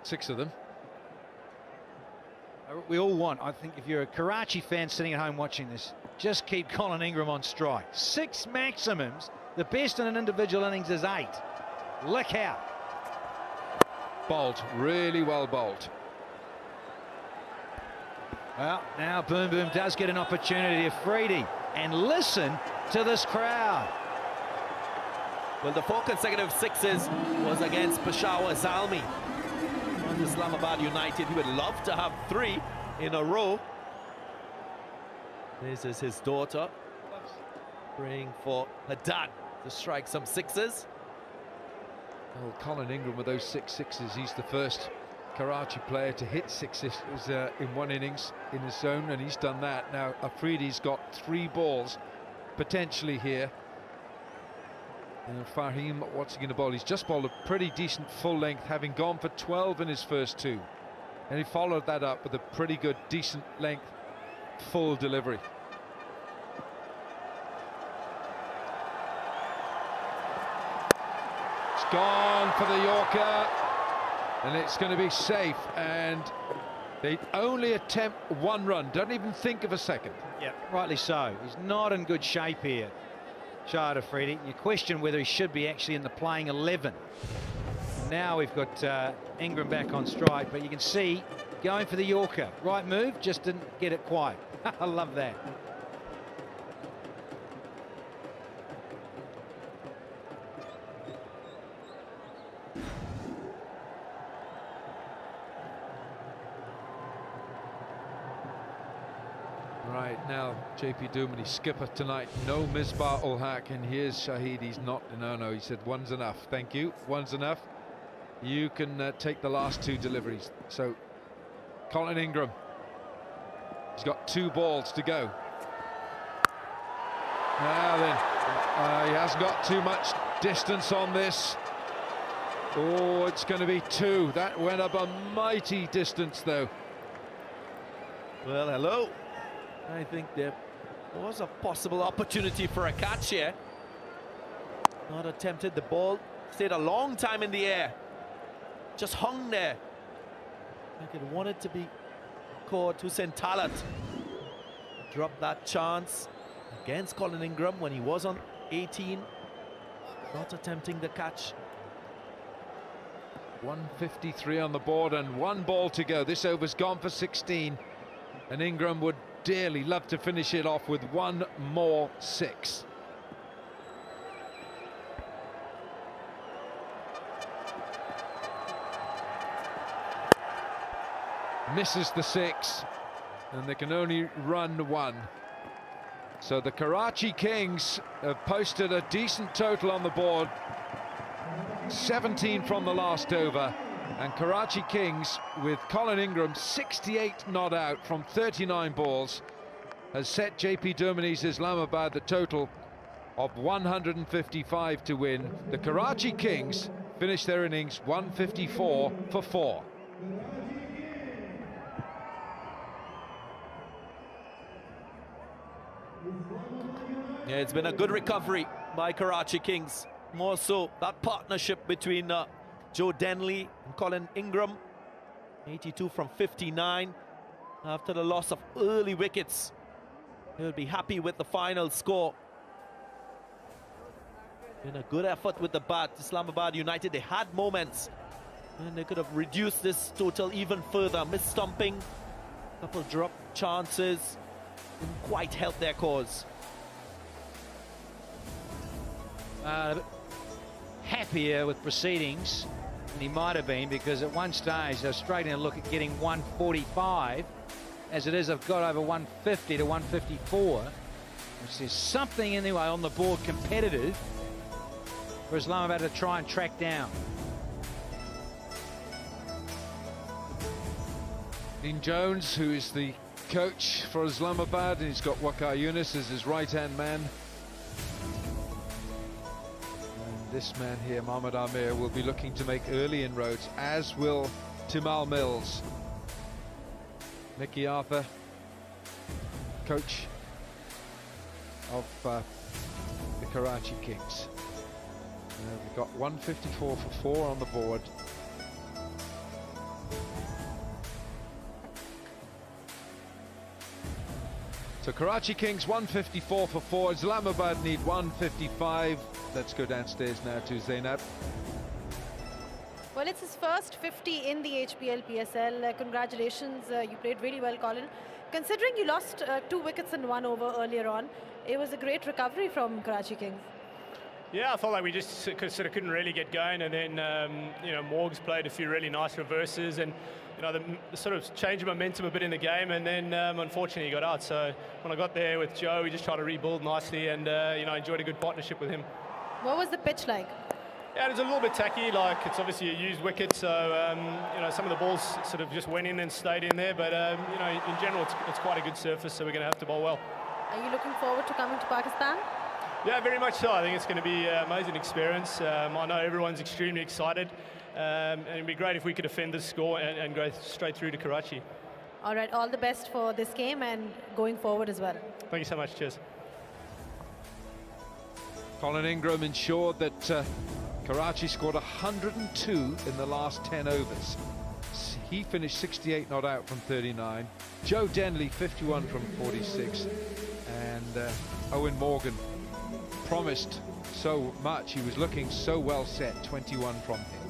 6 of them. We all want, I think, if you're a Karachi fan sitting at home watching this, just keep Colin Ingram on strike. 6 maximums. The best in an individual innings is 8. Look out. Bowled, really well bowled. Well, now Boom Boom does get an opportunity, Afridi, and listen to this crowd. Well, the 4 consecutive sixes was against Peshawar Zalmi on Islamabad United. He would love to have 3 in a row. This is his daughter praying for her dad to strike some sixes. Well, Colin Ingram with those 6 sixes, he's the first Karachi player to hit 6 sixes in one innings in his zone, and he's done that. Now Afridi's got 3 balls potentially here. And Fahim, what's he going to bowl? He's just bowled a pretty decent full length, having gone for 12 in his first 2. And he followed that up with a pretty good, decent length, full delivery. It's gone for the Yorker, and it's going to be safe. And they only attempt 1 run, don't even think of a second. Yeah, rightly so. He's not in good shape here, Shahid Afridi. You question whether he should be actually in the playing 11. Now we've got Ingram back on strike, but you can see going for the Yorker. Right move, just didn't get it quite. I love that. Right, now JP Duminy, skipper tonight, no Misbah ul Haq, and here's Shahid. He's not, no, he said 1's enough, thank you, 1's enough. You can take the last 2 deliveries. So Colin Ingram, he's got 2 balls to go. Now then, he hasn't got too much distance on this. Oh, it's going to be 2. That went up a mighty distance though. Well, hello. I think there was a possible opportunity for a catch here. Not attempted. The ball stayed a long time in the air. Just hung there. I think it wanted to be caught. Hussein Talat dropped that chance against Colin Ingram when he was on 18. Not attempting the catch. 153 on the board and 1 ball to go. This over's gone for 16, and Ingram would dearly love to finish it off with 1 more 6. Misses the 6, and they can only run 1. So the Karachi Kings have posted a decent total on the board, 17 from the last over, and Karachi Kings, with Colin Ingram 68 not out from 39 balls, has set JP Dumini's Islamabad the total of 155 to win. The Karachi Kings finish their innings 154 for 4. Yeah, it's been a good recovery by Karachi Kings. More so that partnership between Joe Denley and Colin Ingram. 82 from 59 after the loss of early wickets. He'll be happy with the final score. Been a good effort with the bat. Islamabad United, they had moments and they could have reduced this total even further. Mis-stumping, couple drop chances, didn't quite help their cause. Happier with proceedings than he might have been, because at one stage they're struggling to look at getting 145, as it is, have got over 150 to 154, which is something anyway on the board competitive for Islamabad to try and track down. Dean Jones, who is the coach for Islamabad, and he's got Waqar Yunus as his right-hand man. And this man here, Mohamed Amir, will be looking to make early inroads, as will Timal Mills. Mickey Arthur, coach of the Karachi Kings. We've got 154 for 4 on the board. So Karachi Kings 154 for 4. Islamabad need 155. Let's go downstairs now to Zainab. Well, it's his first 50 in the HBL PSL. Congratulations, you played really well, Colin. Considering you lost 2 wickets in 1 over earlier on, it was a great recovery from Karachi Kings. Yeah, I felt like we just sort of couldn't really get going, and then you know, Morgs played a few really nice reverses, and you know, the sort of change of momentum a bit in the game, and then unfortunately he got out. So when I got there with Joe, we just tried to rebuild nicely, and you know, enjoyed a good partnership with him. What was the pitch like? Yeah, it was a little bit tacky. Like, it's obviously a used wicket, so you know, some of the balls sort of just went in and stayed in there. But you know, in general, it's quite a good surface, so we're going to have to bowl well. Are you looking forward to coming to Pakistan? Yeah, very much so. I think it's going to be an amazing experience. I know everyone's extremely excited, and it'd be great if we could defend this score and go straight through to Karachi. All right, all the best for this game and going forward as well. Thank you so much. Cheers. Colin Ingram ensured that Karachi scored 102 in the last 10 overs. He finished 68 not out from 39. Joe Denley 51 from 46, and Owen Morgan promised so much. He was looking so well set, 21 from him.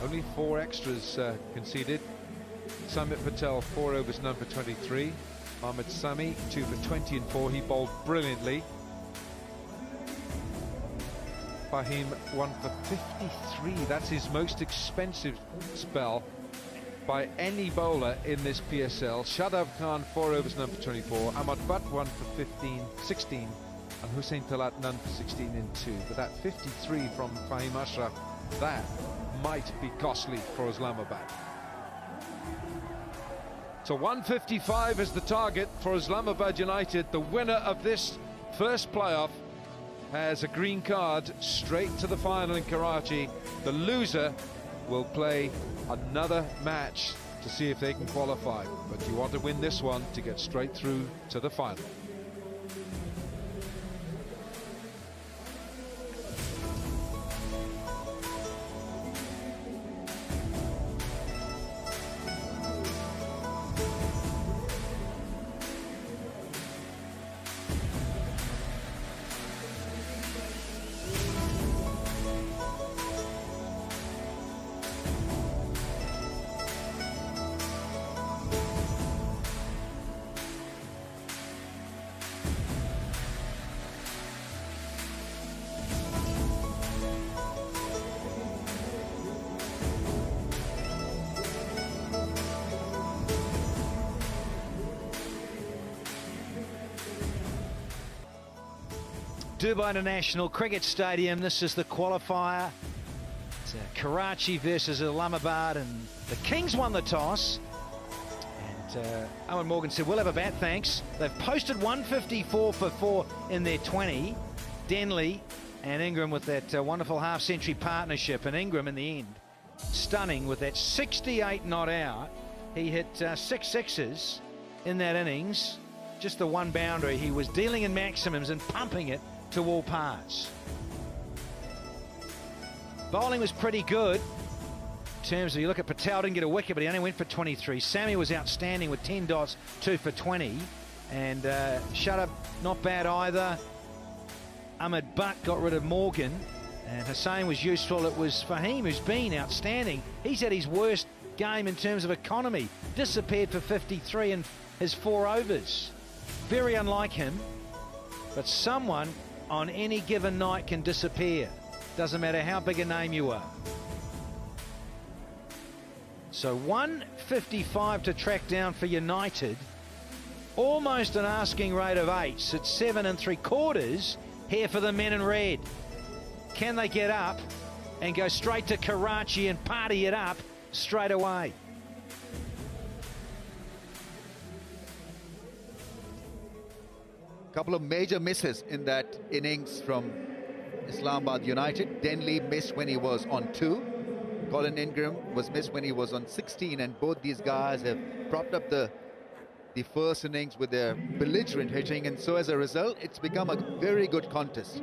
Only 4 extras conceded. Samit Patel 4 overs, none for 23. Mohamed Sami 2 for 20 and 4. He bowled brilliantly. Fahim 1 for 53. That's his most expensive spell by any bowler in this PSL. Shadab Khan 4 overs, none for 24. Ahmad Butt 1 for 16, and Hussein Talat none for 16 in 2. But that 53 from Fahim Ashraf, that might be costly for Islamabad. So 155 is the target for Islamabad United. The winner of this first playoff has a green card straight to the final in Karachi. The loser will play another match to see if they can qualify, but you want to win this one to get straight through to the final. Dubai International Cricket Stadium. This is the qualifier. It's Karachi versus Islamabad, and the Kings won the toss. And Owen Morgan said, "We'll have a bat, thanks." They've posted 154 for 4 in their 20. Denley and Ingram with that wonderful half-century partnership, and Ingram in the end stunning with that 68 not out. He hit 6 sixes in that innings, just the one boundary. He was dealing in maximums and pumping it to all parts. Bowling was pretty good in terms of, you look at Patel, didn't get a wicket, but he only went for 23. Sammy was outstanding with 10 dots, 2 for 20. And Shadab, not bad either. Ahmed Butt got rid of Morgan, and Hussein was useful. It was Fahim who's been outstanding. He's had his worst game in terms of economy. Disappeared for 53 in his 4 overs. Very unlike him, but someone on any given night can disappear. Doesn't matter how big a name you are. So 155 to track down for United. Almost an asking rate of 8. It's 7 3/4 here for the men in red. Can they get up and go straight to Karachi and party it up straight away? Couple of major misses in that innings from Islamabad United. Denley missed when he was on 2. Colin Ingram was missed when he was on 16, and both these guys have propped up the first innings with their belligerent hitting, and so as a result it's become a very good contest.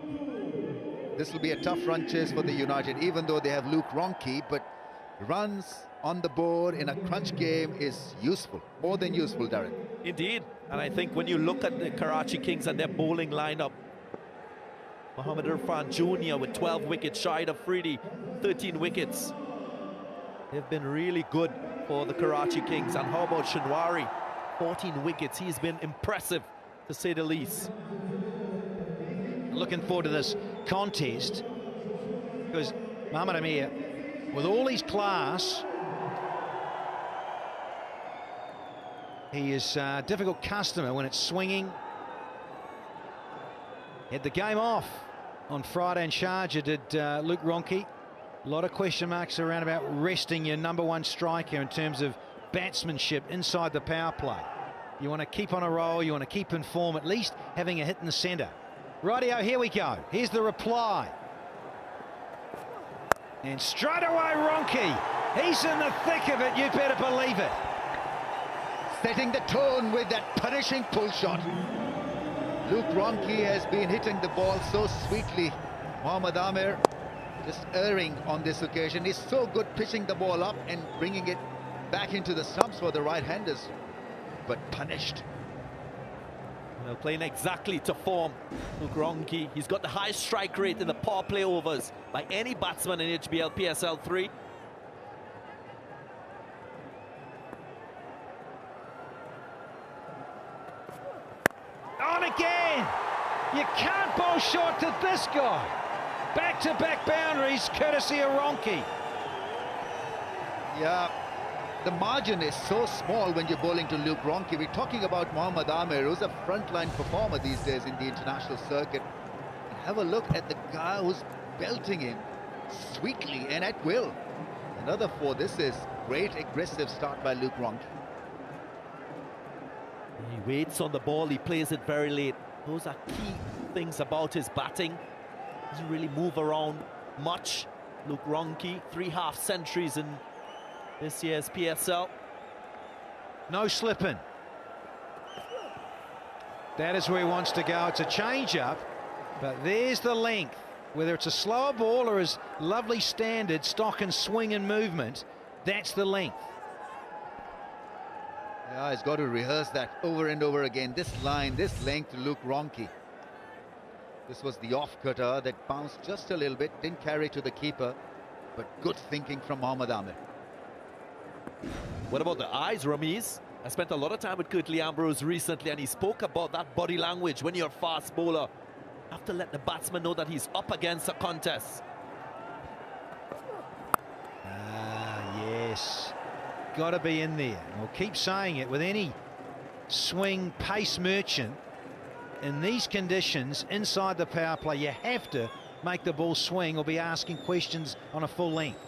This will be a tough run chase for the United, even though they have Luke Ronchi, but runs on the board in a crunch game is useful, more than useful, Darren. Indeed, and I think when you look at the Karachi Kings and their bowling lineup, Mohammad Irfan Jr. with 12 wickets, Shahid Afridi 13 wickets. They've been really good for the Karachi Kings. And how about Shinwari? 14 wickets. He's been impressive, to say the least. Looking forward to this contest because Mohammad Amir, with all his class, he is a difficult customer when it's swinging. Had the game off on Friday in Sharjah, did Luke Ronchi. A lot of question marks around about resting your #1 striker in terms of batsmanship inside the power play. You want to keep on a roll, you want to keep in form, at least having a hit in the centre. Rightio, here we go. Here's the reply. And straight away Ronchi. He's in the thick of it, you better believe it. Setting the tone with that punishing pull shot. Luke Ronchi has been hitting the ball so sweetly. Mohammad Amir just erring on this occasion. He's so good pitching the ball up and bringing it back into the stumps for the right-handers, but punished. Well, playing exactly to form, Luke Ronchi. He's got the highest strike rate in the power play overs by any batsman in HBL PSL 3. On again! You can't bowl short to this guy. Back-to-back boundaries, courtesy of Ronchi. Yeah, the margin is so small when you're bowling to Luke Ronchi. We're talking about Mohammad Amir, who's a frontline performer these days in the international circuit. And have a look at the guy who's belting him sweetly and at will. Another 4. This is great aggressive start by Luke Ronchi. He waits on the ball, he plays it very late. Those are key things about his batting. Doesn't really move around much. Luke Ronchi, 3 half centuries in this year's PSL. No slipping. That is where he wants to go. It's a change-up, but there's the length. Whether it's a slower ball or his lovely standard stock and swing and movement, that's the length. Yeah, he's got to rehearse that over and over again. This line, this length to Luke Ronchi. This was the off-cutter that bounced just a little bit, didn't carry to the keeper, but good thinking from Mohammad Amir. What about the eyes, Ramiz? I spent a lot of time with Curtly Ambrose recently, and he spoke about that body language. When you're a fast bowler, you have to let the batsman know that he's up against a contest. Ah, yes. Got to be in there. We'll keep saying it with any swing pace merchant. In these conditions, inside the power play, you have to make the ball swing or be asking questions on a full length.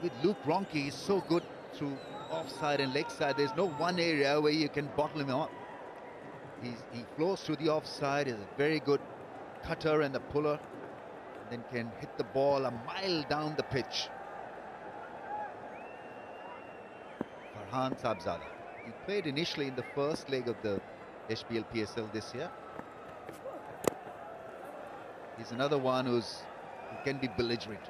With Luke Ronchi, he's so good through offside and leg side. There's no one area where you can bottle him up. He flows through the offside, is a very good cutter and the puller, and then can hit the ball a mile down the pitch. Farhan Sabzada. He played initially in the first leg of the HBL PSL this year. He's another one who can be belligerent.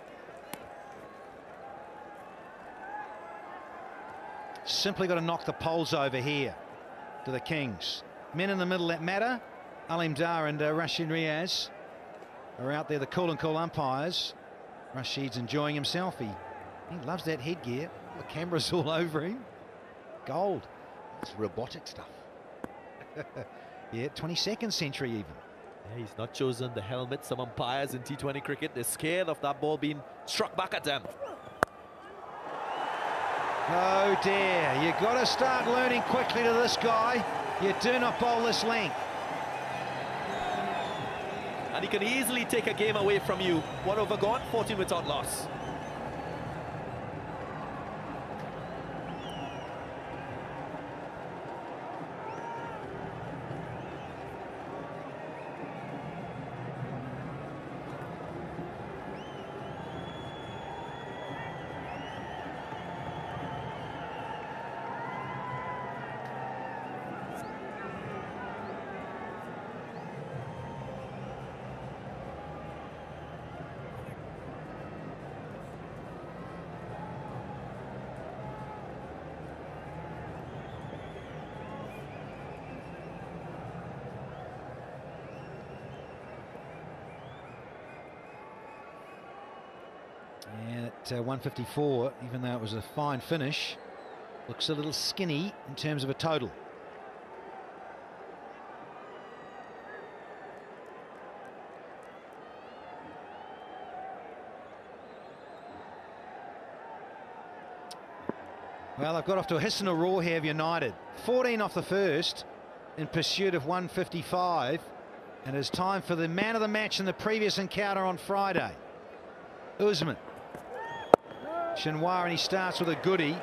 Simply got to knock the poles over here to the Kings. Men in the middle that matter. Alim Dar and Rashid Riaz are out there, the cool and cool umpires. Rashid's enjoying himself. He loves that headgear. The camera's all over him. Gold. It's robotic stuff. Yeah, 22nd century even. Yeah, he's not chosen the helmet. Some umpires in T20 cricket, they're scared of that ball being struck back at them. Oh dear, you've got to start learning quickly to this guy. You do not bowl this length. And he can easily take a game away from you. 1 over gone, 14 without loss. And at 154, even though it was a fine finish, looks a little skinny in terms of a total. Well, I've got off to a hiss and a roar here of United. 14 off the first in pursuit of 155. And it's time for the man of the match in the previous encounter on Friday. Usman. Shinwar, and he starts with a goodie.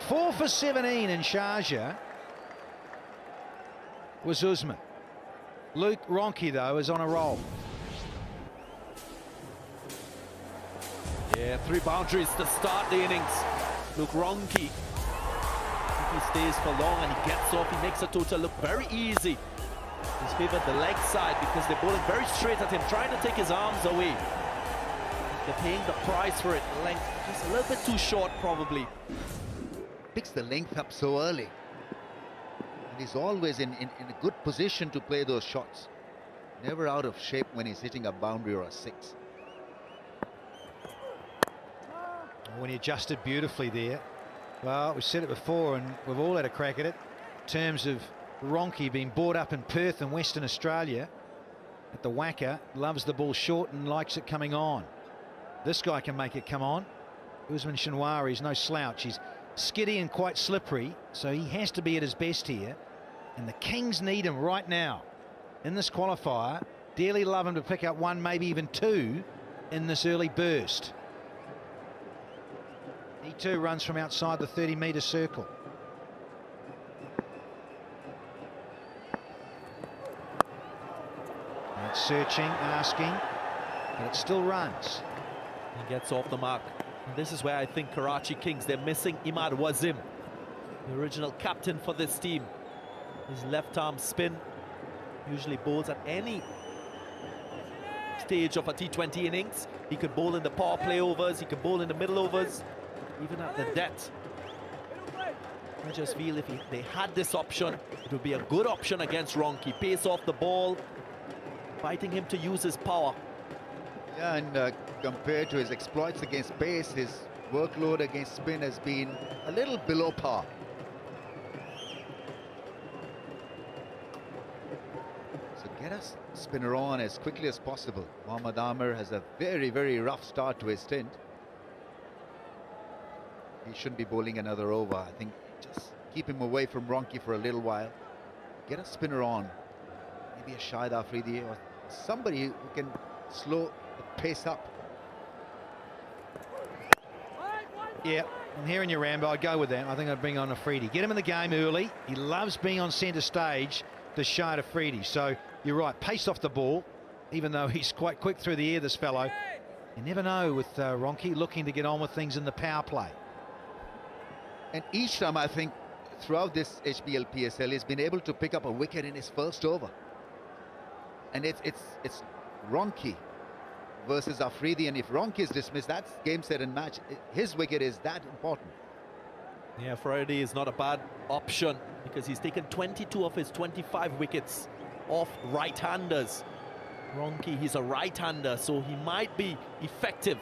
4 for 17 in Sharjah was Usman. Luke Ronchi, though, is on a roll. Yeah, 3 boundaries to start the innings. Luke Ronchi. If he stays for long and he gets off, he makes a total look very easy. He's favoured the leg side because they're bowling very straight at him, trying to take his arms away. They're paying the price for it. Length just a little bit too short, probably. Picks the length up so early. And he's always in a good position to play those shots. Never out of shape when he's hitting a boundary or a 6. When he adjusted beautifully there. Well, we've said it before and we've all had a crack at it. In terms of Ronchi being brought up in Perth in Western Australia at the Wacker, loves the ball short and likes it coming on. This guy can make it come on. Usman Shinwari is no slouch. He's skiddy and quite slippery, so he has to be at his best here. And the Kings need him right now in this qualifier. Dearly love him to pick up 1, maybe even 2 in this early burst. He too runs from outside the 30-metre circle. And it's searching, asking, but it still runs. He gets off the mark. And this is where I think Karachi Kings, they're missing Imad Wazim, the original captain for this team. His left arm spin usually bowls at any stage of a T20 innings. He could bowl in the power play overs, he could bowl in the middle overs, even at the death. I just feel if they had this option, it would be a good option against Ronchi. Pace off the ball, fighting him to use his power. Yeah, and compared to his exploits against pace, his workload against spin has been a little below par. So get us spinner on as quickly as possible. Mohammad Amir has a very, very rough start to his stint. He shouldn't be bowling another over. I think just keep him away from Ronchi for a little while. Get a spinner on. Maybe a Shahid Afridi or somebody who can slow the pace up. Yeah, I'm hearing you, Rambo. I'd go with that. I think I'd bring on Afridi. Get him in the game early. He loves being on centre stage, the Shahid Afridi. So you're right, pace off the ball, even though he's quite quick through the air, this fellow. You never know with Ronchi looking to get on with things in the power play. And each time, I think, throughout this HBL PSL, he's been able to pick up a wicket in his first over. And it's Ronchi versus Afridi, and if Ronchi is dismissed, that's game, set and match. His wicket is that important. Yeah, Afridi is not a bad option because he's taken 22 of his 25 wickets off right-handers. Ronchi, he's a right-hander, so he might be effective.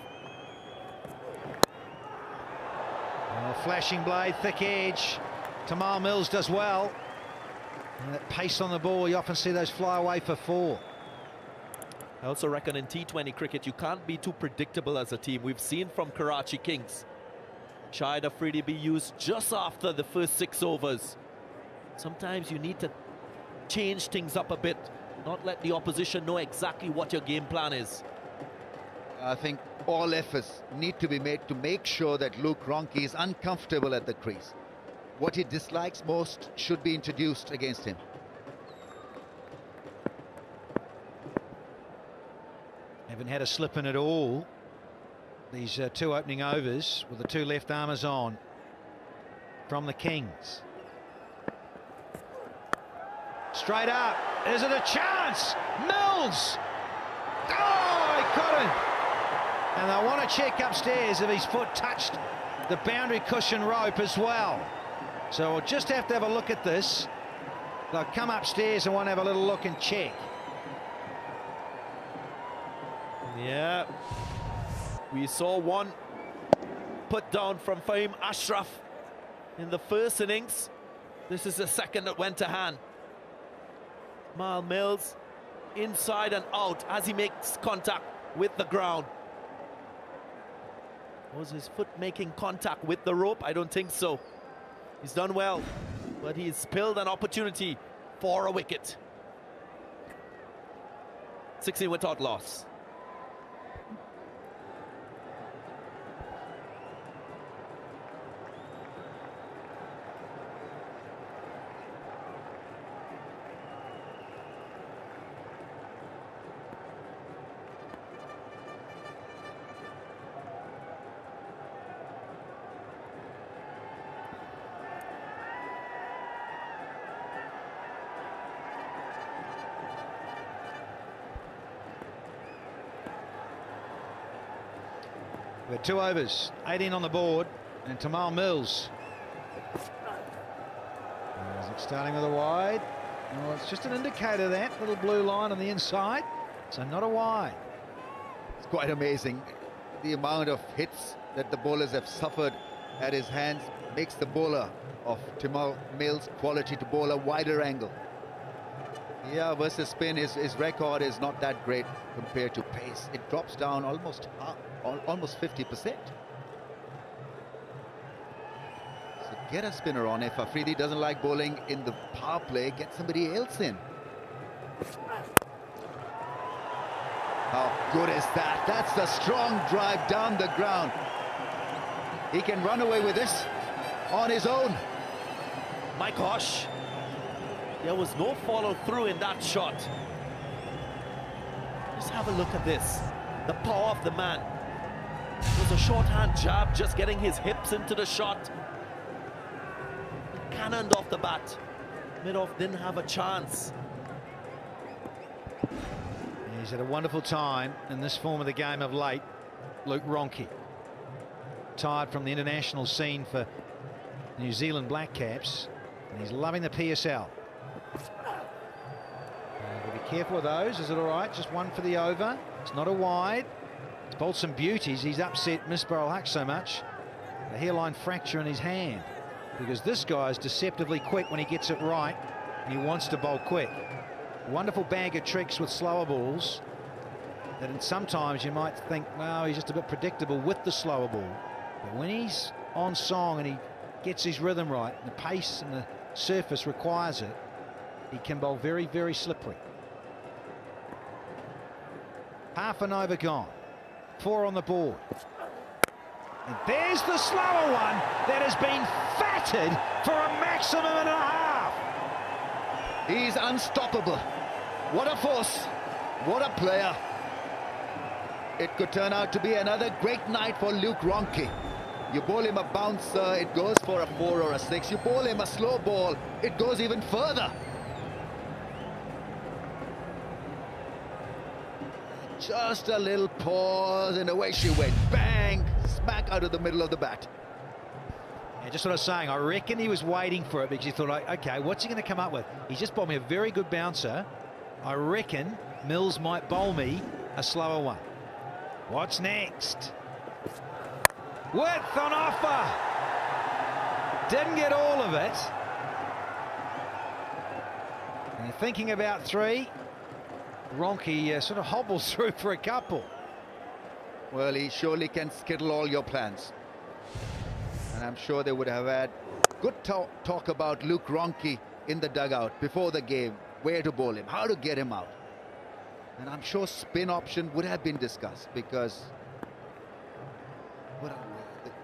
Oh, flashing blade, thick edge. Tamal Mills does well. And that pace on the ball, you often see those fly away for 4. I also reckon in T20 cricket, you can't be too predictable as a team. We've seen from Karachi Kings. Shahid Afridi be used just after the first 6 overs. Sometimes you need to change things up a bit, not let the opposition know exactly what your game plan is. I think all efforts need to be made to make sure that Luke Ronchi is uncomfortable at the crease. What he dislikes most should be introduced against him. Haven't had a slip in at all. These 2 opening overs with the 2 left armers on from the Kings. Straight up. Is it a chance? Mills! Oh, he couldn't. And they want to check upstairs if his foot touched the boundary cushion rope as well. So we'll just have to have a look at this. They'll come upstairs and want to have a little look and check. Yeah. We saw one put down from Fahim Ashraf in the first innings. This is the second that went to hand. Mal Mills inside and out as he makes contact with the ground. Was his foot making contact with the rope? I don't think so. He's done well, but he's spilled an opportunity for a wicket. 16 without loss. We had 2 overs, 18 on the board, and Tamal Mills. Is it starting with a wide? No, it's just an indicator, that little blue line on the inside, so not a wide. It's quite amazing. The amount of hits that the bowlers have suffered at his hands makes the bowler of Tamal Mills quality to bowl a wider angle. Yeah, versus spin, his record is not that great compared to pace. It drops down almost 50%. So get a spinner on. If Afridi doesn't like bowling in the power play, get somebody else in. How good is that? That's the strong drive down the ground. He can run away with this on his own. My gosh, there was no follow through in that shot. Just have a look at this. The power of the man. It was a shorthand jab, just getting his hips into the shot. Cannoned off the bat. Midoff didn't have a chance. He's had a wonderful time in this form of the game of late, Luke Ronchi. Tired from the international scene for New Zealand Black Caps, and he's loving the PSL. Be careful with those. Is it all right? Just one for the over. It's not a wide. It's bowled some beauties. He's upset Misbah al-Haq so much. The hairline fracture in his hand, because this guy is deceptively quick when he gets it right, and he wants to bowl quick. Wonderful bag of tricks with slower balls that sometimes you might think, well, he's just a bit predictable with the slower ball. But when he's on song and he gets his rhythm right, and the pace and the surface requires it, he can bowl very, very slippery. Half an over gone. 4 on the board. And there's the slower one that has been fatted for a maximum and a half. He's unstoppable. What a force. What a player. It could turn out to be another great night for Luke Ronchi. You bowl him a bouncer, it goes for a 4 or a 6. You bowl him a slow ball, it goes even further. Just a little pause and away she went. Bang! Smack out of the middle of the bat. Yeah, just what I was saying, I reckon he was waiting for it because he thought, like, okay, what's he going to come up with? He's just bowled me a very good bouncer. I reckon Mills might bowl me a slower one. What's next? Width on offer. Didn't get all of it. And you're thinking about 3. Ronchi sort of hobbles through for a couple. Well, he surely can skittle all your plans. And I'm sure they would have had good talk about Luke Ronchi in the dugout before the game, where to bowl him, how to get him out. And I'm sure spin option would have been discussed, because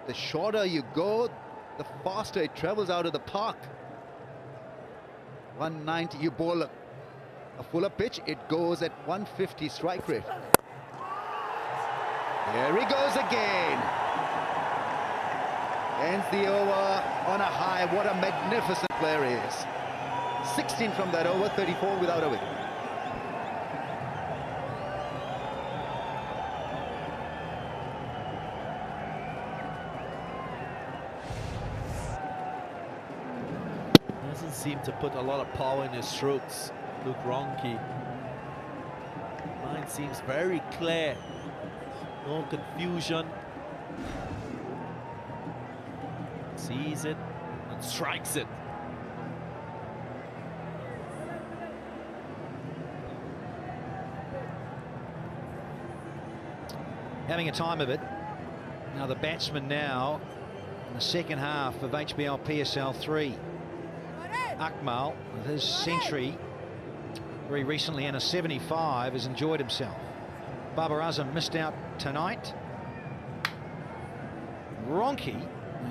the shorter you go, the faster it travels out of the park. 190, you bowl a fuller pitch, it goes at 150 strike rate. There he goes again. Ends the over on a high. What a magnificent player he is. 16 from that over, 34 without a wicket. Doesn't seem to put a lot of power in his strokes, Luke Ronchi. Line seems very clear. No confusion. Sees it and strikes it. Having a time of it. Now the batsman now in the second half of HBL PSL 3. Akmal, with his century very recently and a 75, has enjoyed himself. Babar Azam missed out tonight. Ronchi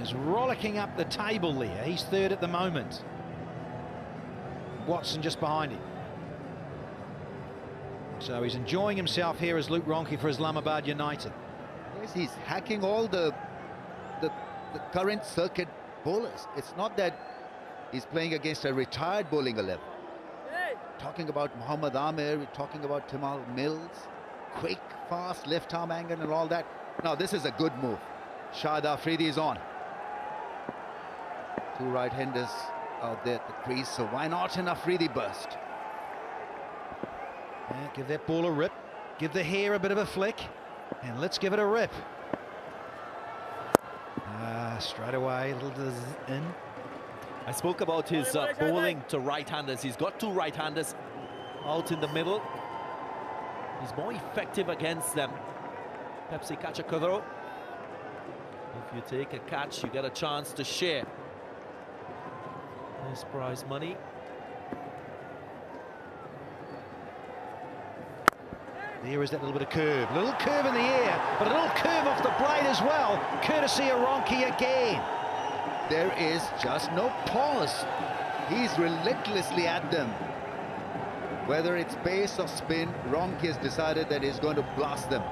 is rollicking up the table there. He's third at the moment. Watson just behind him. So he's enjoying himself here as Luke Ronchi for Islamabad United. Yes, he's hacking all the current circuit bowlers. It's not that he's playing against a retired bowling 11. Talking about Muhammad Amir, we're talking about Timal Mills. Quick, fast, left arm angle and all that. Now this is a good move. Shahid Afridi is on. Two right-handers out there at the crease, so why not an Afridi burst? Yeah, give that ball a rip. Give the hair a bit of a flick. And let's give it a rip. Straight away, a little in. I spoke about his bowling to right-handers. He's got two right-handers out in the middle. He's more effective against them. Pepsi catch a Kadro. If you take a catch, you get a chance to share this prize money. There is that little bit of curve. A little curve in the air, but a little curve off the blade as well, courtesy of Ronchi again. There is just no pause. He's relentlessly at them. Whether it's pace or spin, Ronchi has decided that he's going to blast them.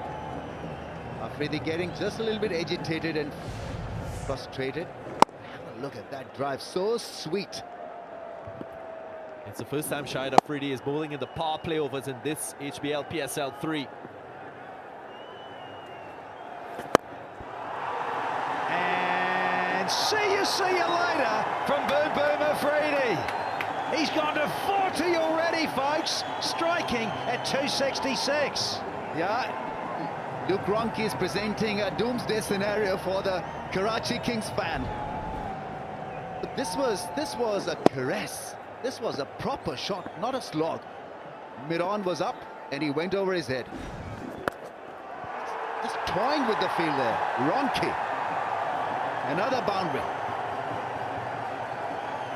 Afridi getting just a little bit agitated and frustrated. Have a look at that drive, so sweet. It's the first time Shahid Afridi is bowling in the power play overs in this HBL PSL 3. And see you later from Boom Boom Afridi. He's gone to 40 already, folks, striking at 266. Yeah, Luke Ronchi is presenting a doomsday scenario for the Karachi Kings fan. But this was a caress. This was a proper shot, not a slog. Mid-on was up and he went over his head. Just toying with the field there. Ronchi. Another boundary.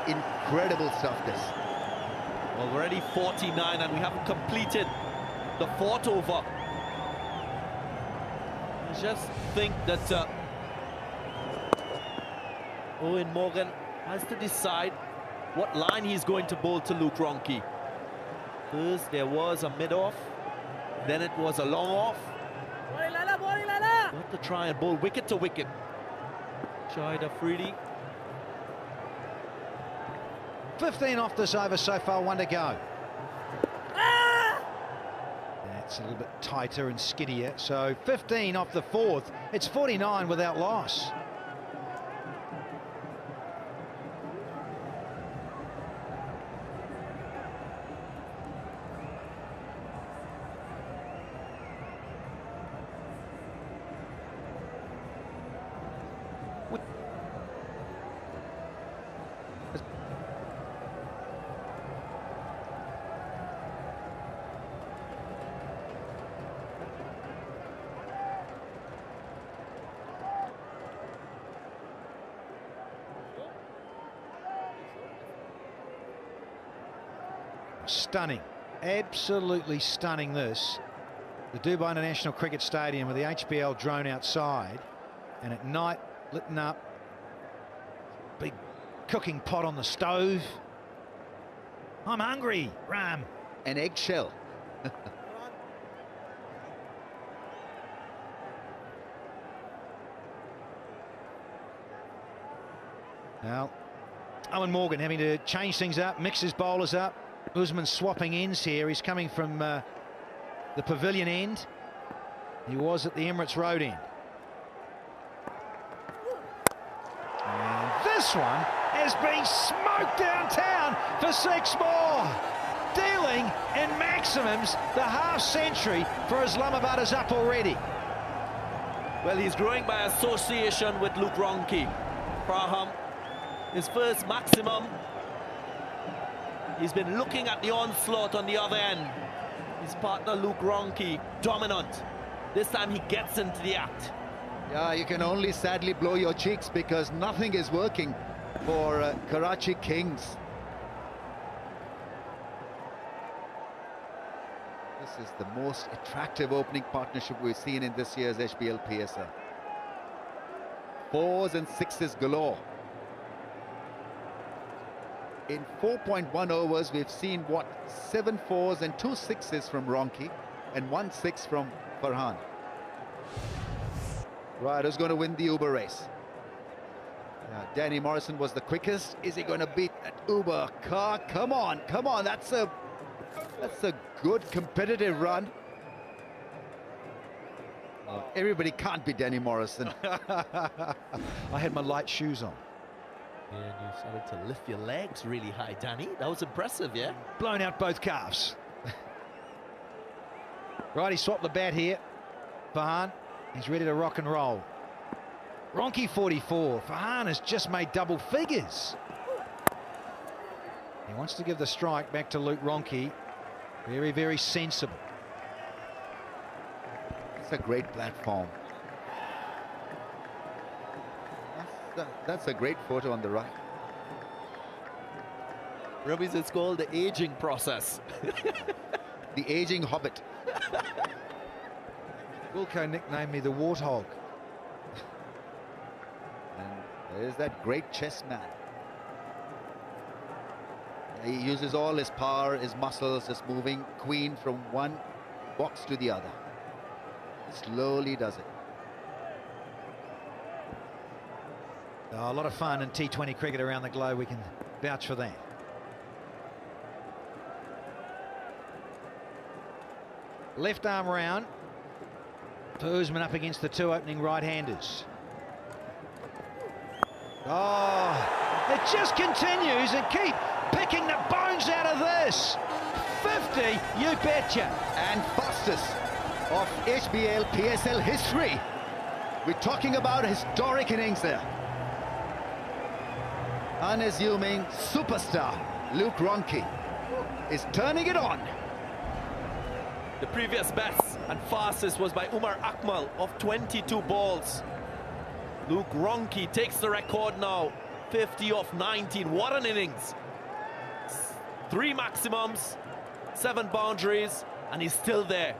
Incredible stuff, this. Already 49 and we haven't completed the fourth over. I just think that Owen Morgan has to decide what line he's going to bowl to Luke Ronchi. First there was a mid-off, then it was a long off. Got to try and bowl wicket to wicket. Shahid Afridi. 15 off this over so far, one to go. That's a little bit tighter and skiddier. So 15 off the fourth. It's 49 without loss. Stunning. Absolutely stunning this. The Dubai International Cricket Stadium with the HBL drone outside, and at night lit up. Big cooking pot on the stove. I'm hungry, Ram. An eggshell. Now, Owen Morgan having to change things up, mix his bowlers up. Usman swapping ends here. He's coming from the pavilion end. He was at the Emirates Road end. And this one is being smoked downtown for 6 more. Dealing in maximums. The half century for Islamabad is up already. Well, he's growing by association with Luke Ronchi. Praham, his first maximum. He's been looking at the onslaught on the other end. His partner Luke Ronchi, dominant. This time he gets into the act. Yeah, you can only sadly blow your cheeks because nothing is working for Karachi Kings. This is the most attractive opening partnership we've seen in this year's HBL PSL. 4s and 6s galore. In 4.1 overs, we've seen, 7 4s and 2 6s from Ronchi and 1 6 from Farhan. Right, who's going to win the Uber race? Danny Morrison was the quickest. Is he going to beat that Uber car? Come on, come on. That's a good competitive run. Everybody can't be Danny Morrison. I had my light shoes on. Yeah, and you started to lift your legs really high, Danny. That was impressive, yeah? Blown out both calves. Right, he swapped the bat here. Farhan, he's ready to rock and roll. Ronchi 44. Farhan has just made double figures. He wants to give the strike back to Luke Ronchi. Very, very sensible. It's a great platform. That's a great photo on the right. Ramis, it's called the aging process. The aging hobbit. Wilco nicknamed me the Warthog. And there's that great chess man. He uses all his power, his muscles, just moving queen from one box to the other. Slowly does it. Oh, a lot of fun in T20 cricket around the globe. We can vouch for that. Left arm round. Usman up against the 2 opening right-handers. Oh, it just continues and keep picking the bones out of this. 50, you betcha. And fastest of HBL PSL history. We're talking about historic innings there. Unassuming superstar Luke Ronchi is turning it on. The previous best and fastest was by Umar Akmal of 22 balls. Luke Ronchi takes the record now, 50 off 19. What an innings. 3 maximums, 7 boundaries, and he's still there.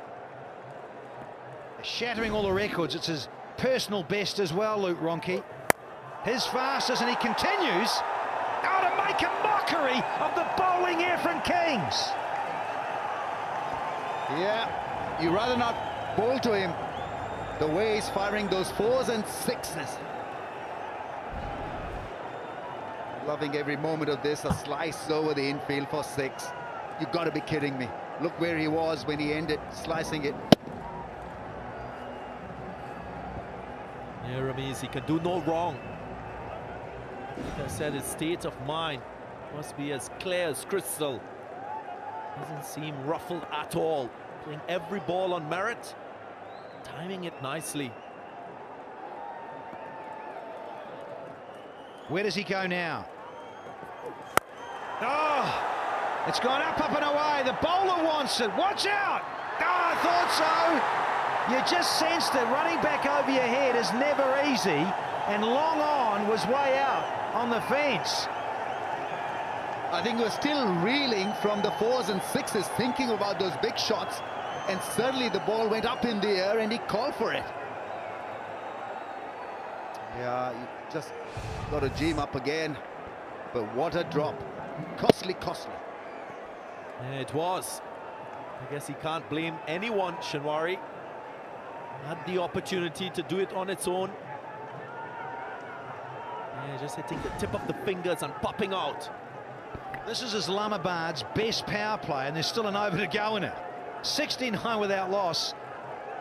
Shattering all the records. It's his personal best as well, Luke Ronchi. His fastest, and he continues to make a mockery of the bowling here from Kings. Yeah, you'd rather not bowl to him the way he's firing those 4s and 6s. Loving every moment of this. A slice over the infield for 6. You've got to be kidding me. Look where he was when he ended slicing it. Yeah, Ramis, he can do no wrong. Like I said, his state of mind must be as clear as crystal. Doesn't seem ruffled at all. Playing every ball on merit, timing it nicely. Where does he go now? Oh, it's gone up and away. The bowler wants it. Watch out! Oh, I thought so. You just sensed it. Running back over your head is never easy. And long on was way out on the fence. I think we're still reeling from the 4s and 6s, thinking about those big shots. And suddenly the ball went up in the air and he called for it. Yeah, you just got to G him up again. But what a drop. Costly, costly. Yeah, it was. I guess he can't blame anyone, Shinwari. Had the opportunity to do it on its own. Yeah, just hitting the tip of the fingers and popping out. This is Islamabad's best power play, and there's still an over to go in it. 69 without loss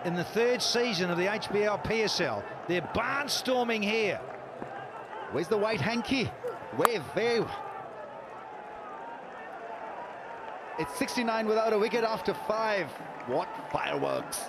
in the 3rd season of the HBL PSL. They're barnstorming here. Where's the white hanky? Wave, wave. It's 69 without a wicket after 5. What fireworks.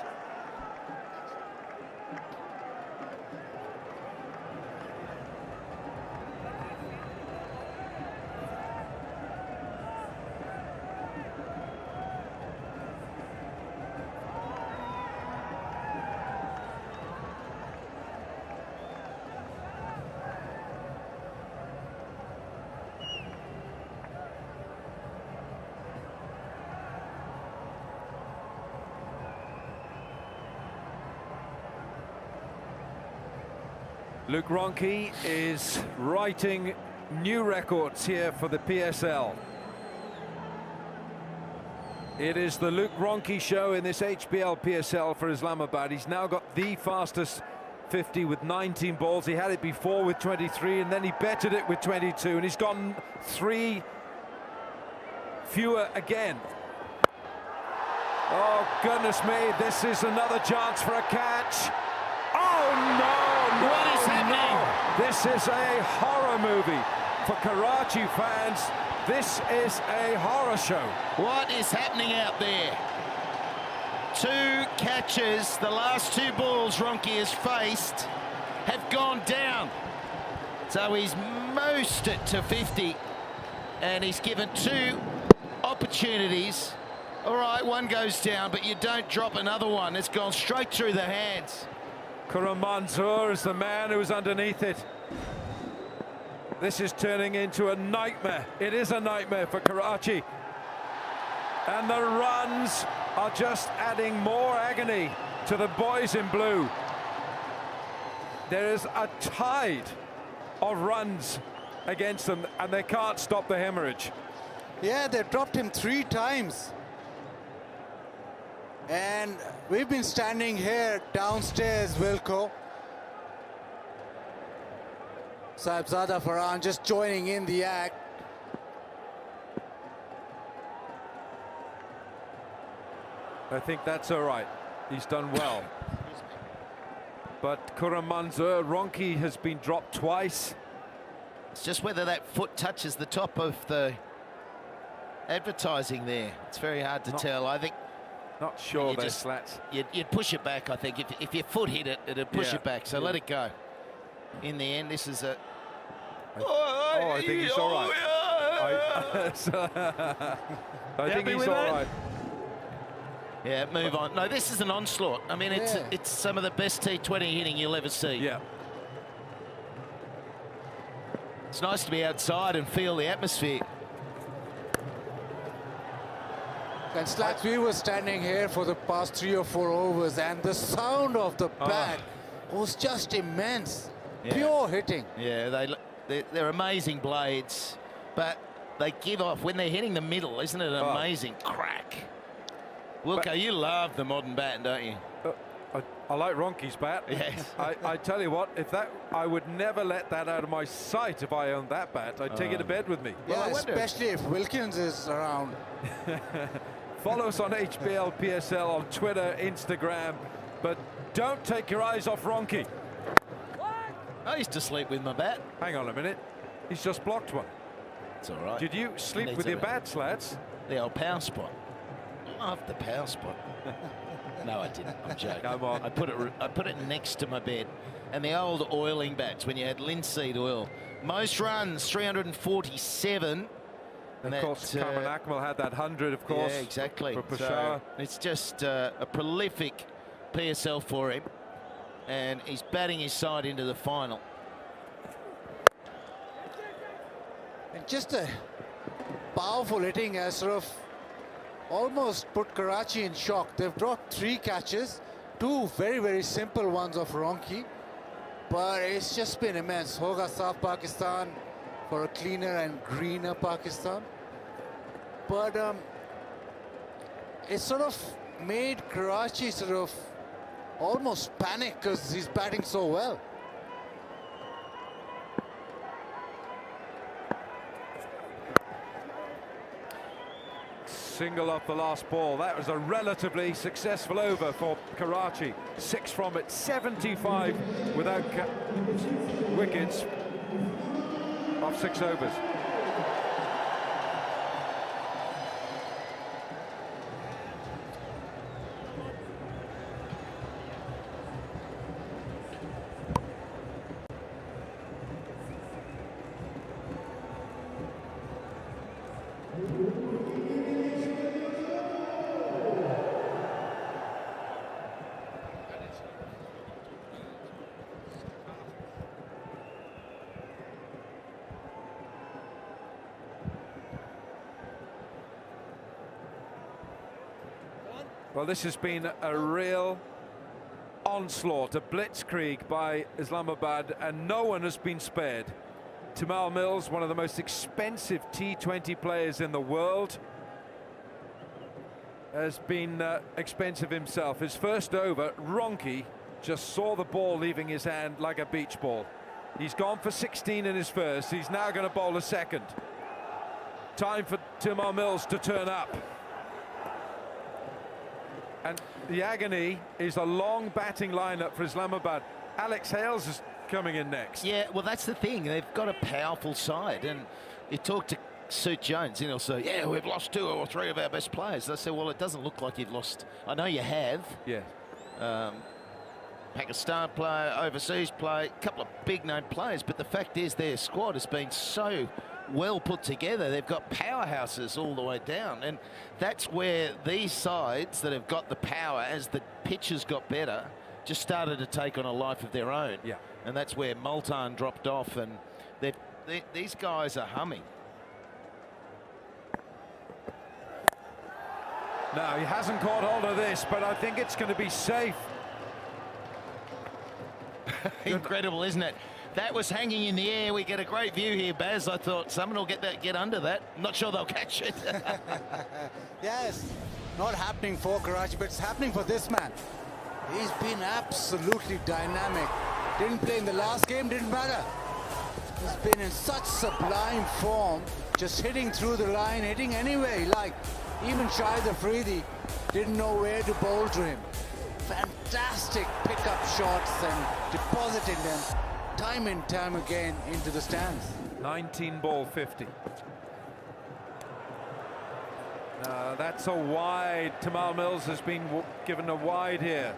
Luke Ronchi is writing new records here for the PSL. It is the Luke Ronchi show in this HBL PSL for Islamabad. He's now got the fastest 50 with 19 balls. He had it before with 23, and then he bettered it with 22, and he's gotten 3 fewer again. Oh, goodness me, this is another chance for a catch. Oh, no, what is happening? No. This is a horror movie for Karachi fans. This is a horror show. What is happening out there? 2 catches, the last 2 balls Ronchi has faced have gone down. So he's moosed it to 50, and he's given 2 opportunities. All right, 1 goes down, but you don't drop another one. It's gone straight through the hands. Karam Manzoor is the man who's underneath it. This is turning into a nightmare. It is a nightmare for Karachi. And the runs are just adding more agony to the boys in blue. There is a tide of runs against them, and they can't stop the hemorrhage. Yeah, they dropped him 3 times. And we've been standing here downstairs, Wilco. Sahibzada Farhan just joining in the act. I think that's all right. He's done well. But Karam Manzoor, Ronchi has been dropped twice. It's just whether that foot touches the top of the advertising there. It's very hard to tell. I think. Not sure those slats. You'd push it back, I think. If your foot hit it, it'd push it back. So let it go. In the end, this is a... I think he's all right. I think he's all right. Yeah, move on. No, this is an onslaught. I mean, it's some of the best T20 hitting you'll ever see. Yeah. It's nice to be outside and feel the atmosphere. And Slats, we were standing here for the past 3 or 4 overs, and the sound of the bat was just immense. Yeah. Pure hitting. Yeah, they're amazing blades, but they give off when they're hitting the middle. Isn't it an amazing crack? Wilco, you love the modern bat, don't you? I like Ronchi's bat. Yes. I tell you what, I would never let that out of my sight if I owned that bat. I'd take it to bed with me. Yeah, especially if Wilkins is around. Follow us on HBL PSL on Twitter, Instagram, but don't take your eyes off Ronchi. I used to sleep with my bat. Hang on a minute. He's just blocked one. It's all right. Did you sleep with your bat, Slats? The old power spot. I love the power spot. No, I didn't. I'm joking. Come on. I put it next to my bed. And the old oiling bats when you had linseed oil. Most runs, 347. And of course, Carmen Akmal had that 100, of course. Yeah, exactly. For Peshawar. So it's just a prolific PSL for him. And he's batting his side into the final. And just a powerful hitting has sort of almost put Karachi in shock. They've dropped 3 catches, 2 very, very simple ones of Ronki, but it's just been immense. Hoga South Pakistan for a cleaner and greener Pakistan. But it sort of made Karachi sort of almost panic because he's batting so well. Single off the last ball. That was a relatively successful over for Karachi. 6 from it, 75 without wickets off 6 overs. Well, this has been a real onslaught, a blitzkrieg by Islamabad, and no one has been spared. Tamal Mills, one of the most expensive T20 players in the world, has been expensive himself. His first over, Ronki just saw the ball leaving his hand like a beach ball. He's gone for 16 in his first. He's now going to bowl a second. Time for Tamal Mills to turn up. And the agony is a long batting lineup for Islamabad. Alex Hales is coming in next. Yeah, well, that's the thing. They've got a powerful side. And you talk to Suit Jones, and he'll say, yeah, we've lost 2 or 3 of our best players. They say, well, it doesn't look like you've lost. I know you have. Yeah. Pakistan player, overseas player, a couple of big-name players. But the fact is their squad has been so well put together. They've got powerhouses all the way down, and that's where these sides that have got the power, as the pitches got better, just started to take on a life of their own. Yeah. And that's where Multan dropped off, and these guys are humming. No, he hasn't caught hold of this, but I think it's going to be safe. Incredible, isn't it? That was hanging in the air. We get a great view here, Baz. I thought someone will get under that. I'm not sure they'll catch it. Yes, not happening for Karachi, but it's happening for this man. He's been absolutely dynamic. Didn't play in the last game, didn't matter. He's been in such sublime form, just hitting through the line, hitting anyway. Like, even Shahid Afridi didn't know where to bowl to him. Fantastic pickup shots and depositing them time and time again into the stands. 19 ball 50. That's a wide. Tamal Mills has been given a wide here.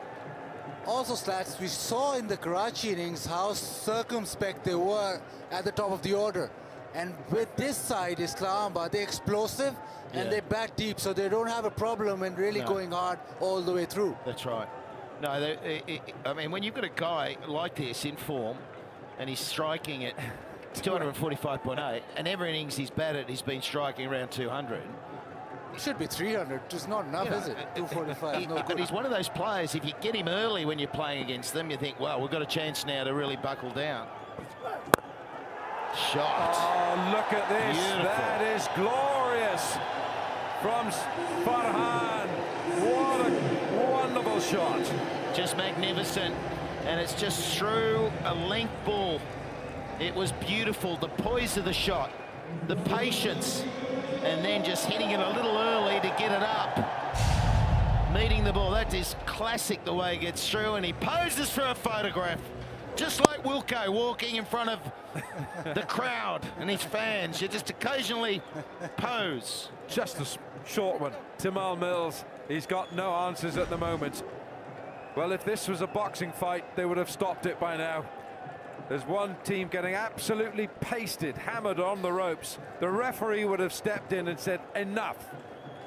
Also, Slats, we saw in the Karachi innings how circumspect they were at the top of the order. And with this side, Islamabad, they're explosive and they bat deep, so they don't have a problem in really going hard all the way through. That's right. No, I mean, when you've got a guy like this in form, and he's striking at 245.8, and every innings he's batted, he's been striking around 200. It should be 300. It's not enough, is it? 245 is no good. But he's one of those players, if you get him early when you're playing against them, you think, well, we've got a chance now to really buckle down. Shot. Oh, look at this. Beautiful. That is glorious from Farhan. What a wonderful shot. Just magnificent. And it's just through a length ball. It was beautiful. The poise of the shot, the patience, and then just hitting it a little early to get it up. Meeting the ball. That is classic, the way it gets through, and he poses for a photograph. Just like Wilco walking in front of the crowd and his fans. You just occasionally pose. Just a short one. Tamal Mills, he's got no answers at the moment. Well, if this was a boxing fight, they would have stopped it by now. There's one team getting absolutely pasted, hammered on the ropes. The referee would have stepped in and said, enough,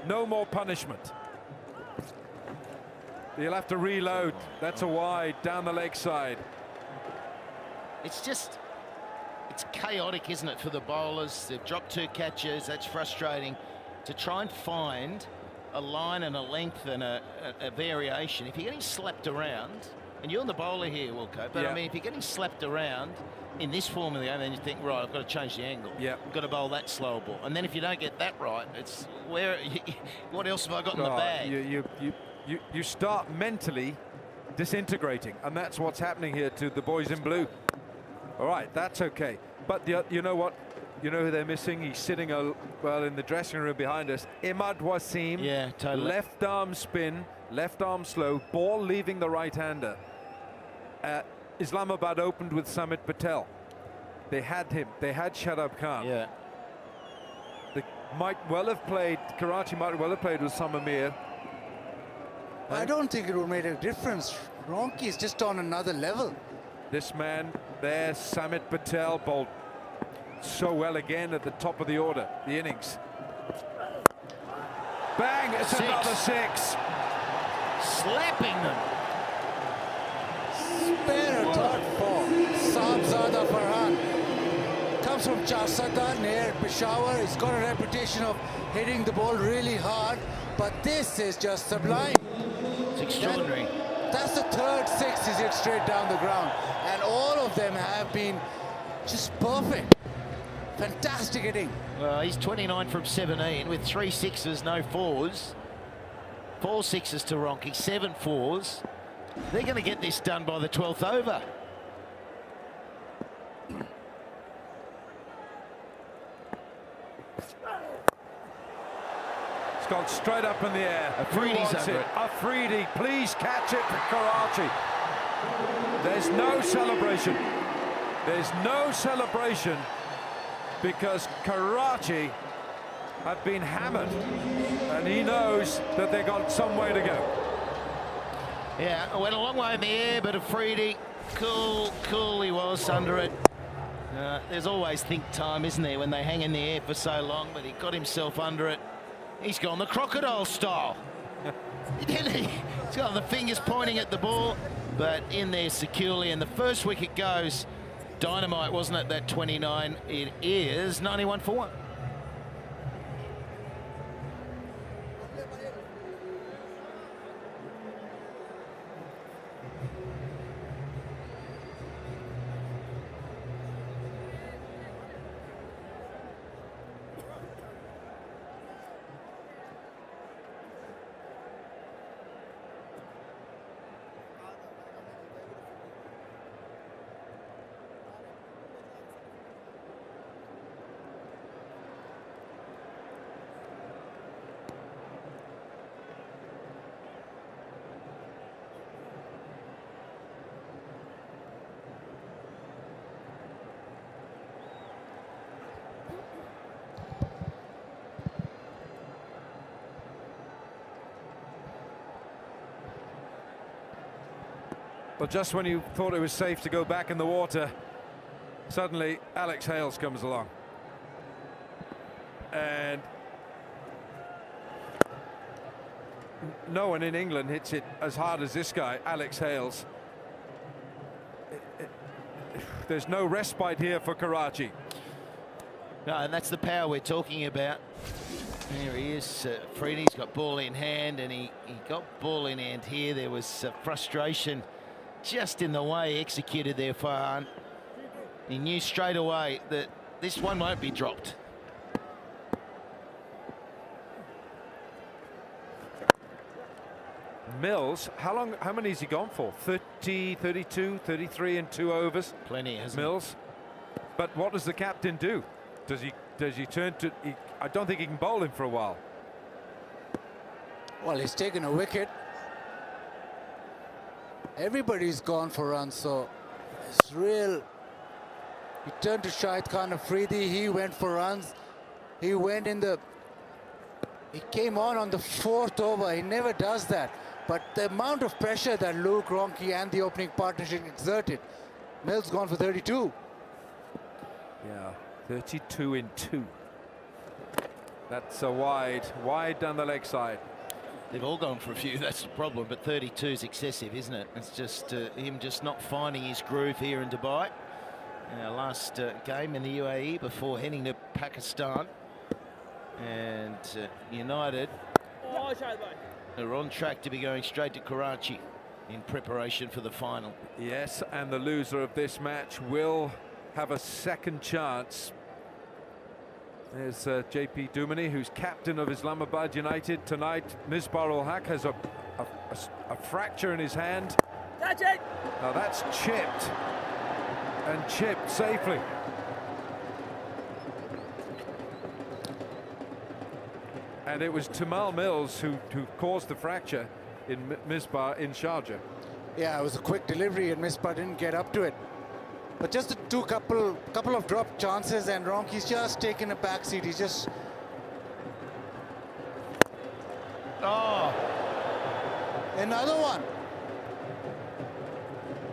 no more punishment. You'll have to reload. That's a wide down the leg side. It's just, it's chaotic, isn't it, for the bowlers? They've dropped 2 catches. That's frustrating. To try and find a line and a length and a variation. If you're getting slapped around, and you're the bowler here, Wilco, but I mean, if you're getting slapped around in this form of the game, then you think, right, I've got to change the angle. Yeah, I've got to bowl that slow ball. And then if you don't get that right, it's where, what else have I got in the bag? You start mentally disintegrating, and that's what's happening here to the boys in blue. All right, that's okay. But you know what? You know who they're missing? He's sitting well in the dressing room behind us. Imad Wasim. Yeah, totally. Left arm spin, left arm slow, ball leaving the right-hander. Islamabad opened with Samit Patel. They had him. They had Shadab Khan. Yeah. They might well have played. Karachi might well have played with Samamir. I don't think it would make a difference. Ronki is just on another level. This man there, Samit Patel, bowled so well again at the top of the order, the innings. Bang! It's another 6. Slapping them. Spare a third for Saabzada Farhan. Comes from Charsada near Peshawar. He's got a reputation of hitting the ball really hard, but this is just sublime. It's extraordinary. That's the third 6 he's hit straight down the ground, and all of them have been just perfect. Fantastic hitting. Well, he's 29 from 17 with 3 6s, no 4s. 4 6s to Ronki, 7 4s. They're going to get this done by the 12th over. It's gone straight up in the air. Afridi's under it. Afridi, please catch it for Karachi. There's no celebration. There's no celebration because Karachi have been hammered, and he knows that they've got some way to go. Yeah, went a long way in the air, but Afridi, cool he was under it. There's always think time, isn't there, when they hang in the air for so long, but he got himself under it. He's gone the crocodile style. Didn't he? He's got the fingers pointing at the ball, but in there securely, and the first wicket goes dynamite, wasn't it, that 29? It is 91 for 1. But just when you thought it was safe to go back in the water, suddenly Alex Hales comes along. And no one in England hits it as hard as this guy, Alex Hales. There's no respite here for Karachi. No, and that's the power we're talking about. There he is, Freddie's got ball in hand, and he got ball in hand here. There was frustration just in the way executed there, Farhan. He knew straight away that this one won't be dropped. Mills, how many has he gone for? 30, 32, 33 in 2 overs? Plenty, hasn't Mills. But what does the captain do? Does he turn to... I don't think he can bowl him for a while. Well, he's taken a wicket. Everybody's gone for runs, so it's real. He turned to Shahid Khan Afridi. He went for runs. He went in the... He came on the 4th over. He never does that. But the amount of pressure that Luke, Ronki and the opening partnership exerted, Mills gone for 32. Yeah, 32 in 2. That's a wide down the leg side. They've all gone for a few, that's the problem, but 32 is excessive, isn't it? It's just him just not finding his groove here in Dubai. last game in the UAE before heading to Pakistan. And United are on track to be going straight to Karachi in preparation for the final. Yes, and the loser of this match will have a second chance. There's JP Dumani, who's captain of Islamabad United tonight. Misbah-ul-Haq has a fracture in his hand. Now that's chipped, and chipped safely. And it was Tamal Mills who caused the fracture in Misbah in Sharjah. Yeah, it was a quick delivery and Misbah didn't get up to it. But just the couple of drop chances, and Ronke's just taken a back seat. He's just... Oh! Another one.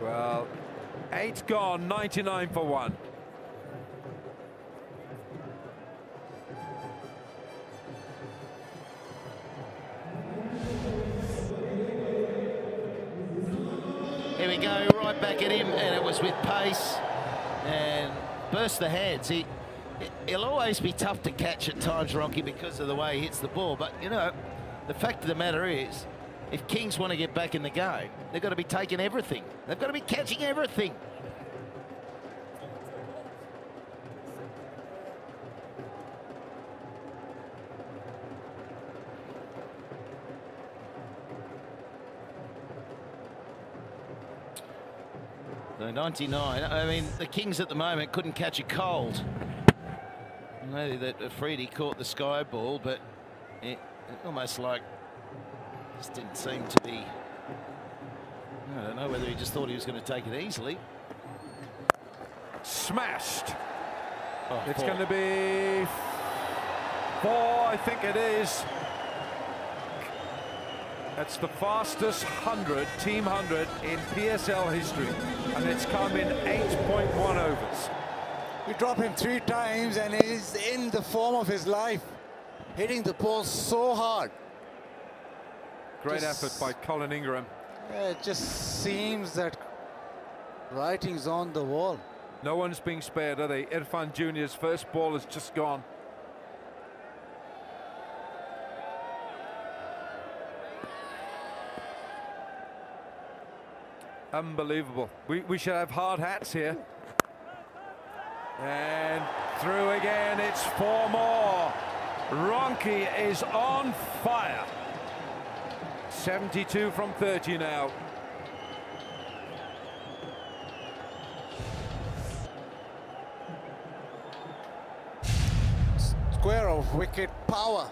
Well, 8 gone, 99 for 1. Here we go, right back at him, and it was with pace and burst the hands. He'll always be tough to catch at times, Ronke, because of the way he hits the ball. But, you know, the fact of the matter is, if Kings want to get back in the game, they've got to be taking everything. They've got to be catching everything. So 99, I mean, the Kings at the moment couldn't catch a cold. Maybe that Afridi caught the sky ball, but it almost like just didn't seem to be. I don't know whether he just thought he was going to take it easily. Smashed. Oh, it's 4. going to be 4, I think it is. That's the fastest 100, team 100 in PSL history, and it's come in 8.1 overs. We drop him 3 times and he's in the form of his life, hitting the ball so hard. Great effort by Colin Ingram. Yeah, it just seems that writing's on the wall. No one's being spared, are they? Irfan Jr.'s first ball has just gone. Unbelievable. We should have hard hats here. And through again, it's 4 more. Ronke is on fire. 72 from 30 now. Square of wicket power.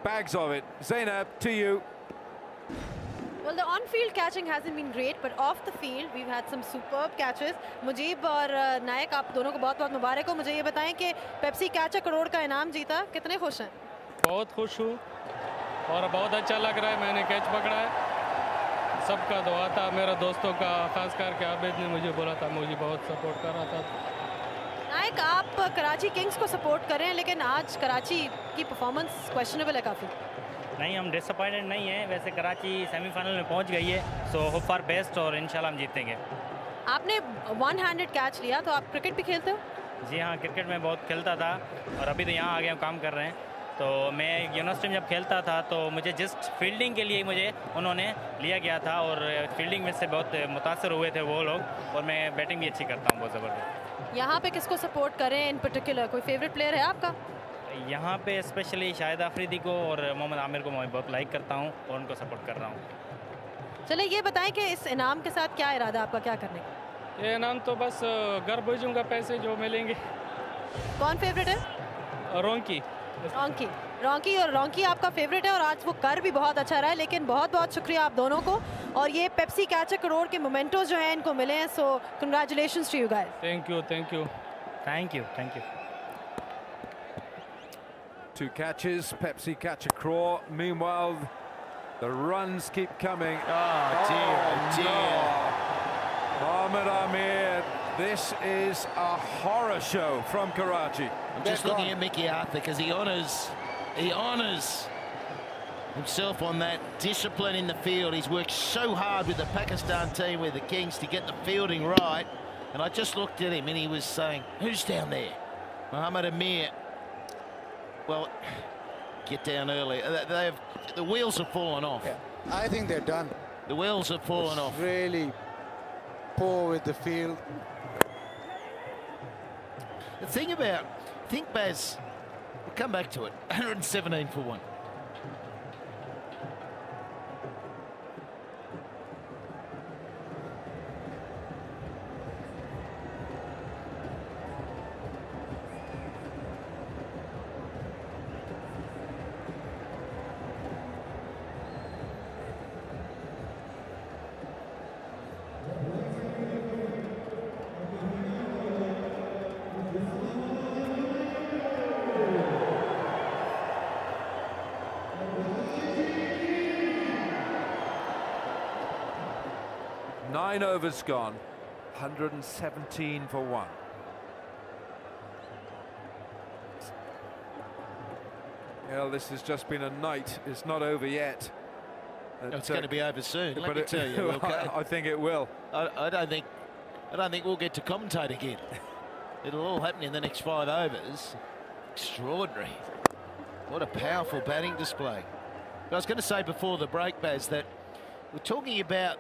Bags of it. Zainab, to you. Well, the on-field catching hasn't been great, but off the field we've had some superb catches. Mujib और नायक, आप दोनों को बहुत-बहुत मुबारक हो. मुझे ये बताएं कि पेप्सी कैचर करोड़ का इनाम जीता, कितने खुश हैं? बहुत खुश हूँ और बहुत अच्छा लग रहा है. मैंने कैच पकड़ा है. सबका दुआ था, मेरे दोस्तों का, खास करके आबिद ने मुझे बोला था, मुझे बहुत सपोर्ट कर रहा था. नायक, आप कराची किंग्स को सपोर्ट कर रहे हैं, लेकिन आज कराची की परफॉर्मेंस क्वेश्चनेबल है काफ़ी. नहीं, हम डिसअपॉइंटेड नहीं हैं. वैसे कराची सेमीफाइनल में पहुंच गई है, सो होप फॉर बेस्ट और इंशाल्लाह हम जीतेंगे. आपने वन हैंडेड कैच लिया, तो आप क्रिकेट भी खेलते हो? जी हाँ, क्रिकेट में बहुत खेलता था और अभी तो यहाँ आगे हम काम कर रहे हैं. तो मैं यूनिवर्सिटी में जब खेलता था तो मुझे जस्ट फील्डिंग के लिए मुझे उन्होंने लिया गया था और फील्डिंग में से बहुत मुतासर हुए थे वो लोग, और मैं बैटिंग भी अच्छी करता हूँ बहुत ज़बरदस्त. यहाँ पे किसको सपोर्ट करें इन पर्टिकुलर? कोई फेवरेट प्लेयर है आपका? यहाँ पे स्पेशली शाहिद आफरीदी को और मोहम्मद आमिर को मैं बहुत लाइक करता हूँ और उनको सपोर्ट कर रहा हूँ. चलिए ये बताएं कि इस इनाम के साथ क्या इरादा आपका, क्या करने का? ये इनाम तो बस घर भेजूंगा, पैसे जो मिलेंगे. कौन फेवरेट है? रोंकी. रॉन्की आपका फेवरेट है और आज वो कर भी बहुत अच्छा रहा है. लेकिन बहुत बहुत शुक्रिया आप दोनों को, और ये पेप्सी कैचर करोड़ के मोमेंटोज जो हैं इनको मिले हैं. So congratulations to you guys. Thank you. 2 catches, Pepsi catch a craw. Meanwhile, the runs keep coming. Oh dear. No. Ahmed Amir, this is a horror show from Karachi. I'm just looking at Mickey Arthur because he honours himself on that discipline in the field. He's worked so hard with the Pakistan team, with the Kings, to get the fielding right. And I just looked at him and he was saying, who's down there? Mohammed Amir. Well, get down early. The wheels have fallen off. Yeah, I think they're done. The wheels have fallen off. Really poor with the field. The thing about, I think Baz, we'll come back to it, 117 for 1. Nine overs gone, 117 for 1. Well, this has just been a night. It's not over yet. It's going to be over soon, let me tell you. Okay? I think it will. I don't think we'll get to commentate again. It'll all happen in the next 5 overs. Extraordinary. What a powerful batting display. I was going to say before the break, Baz, that we're talking about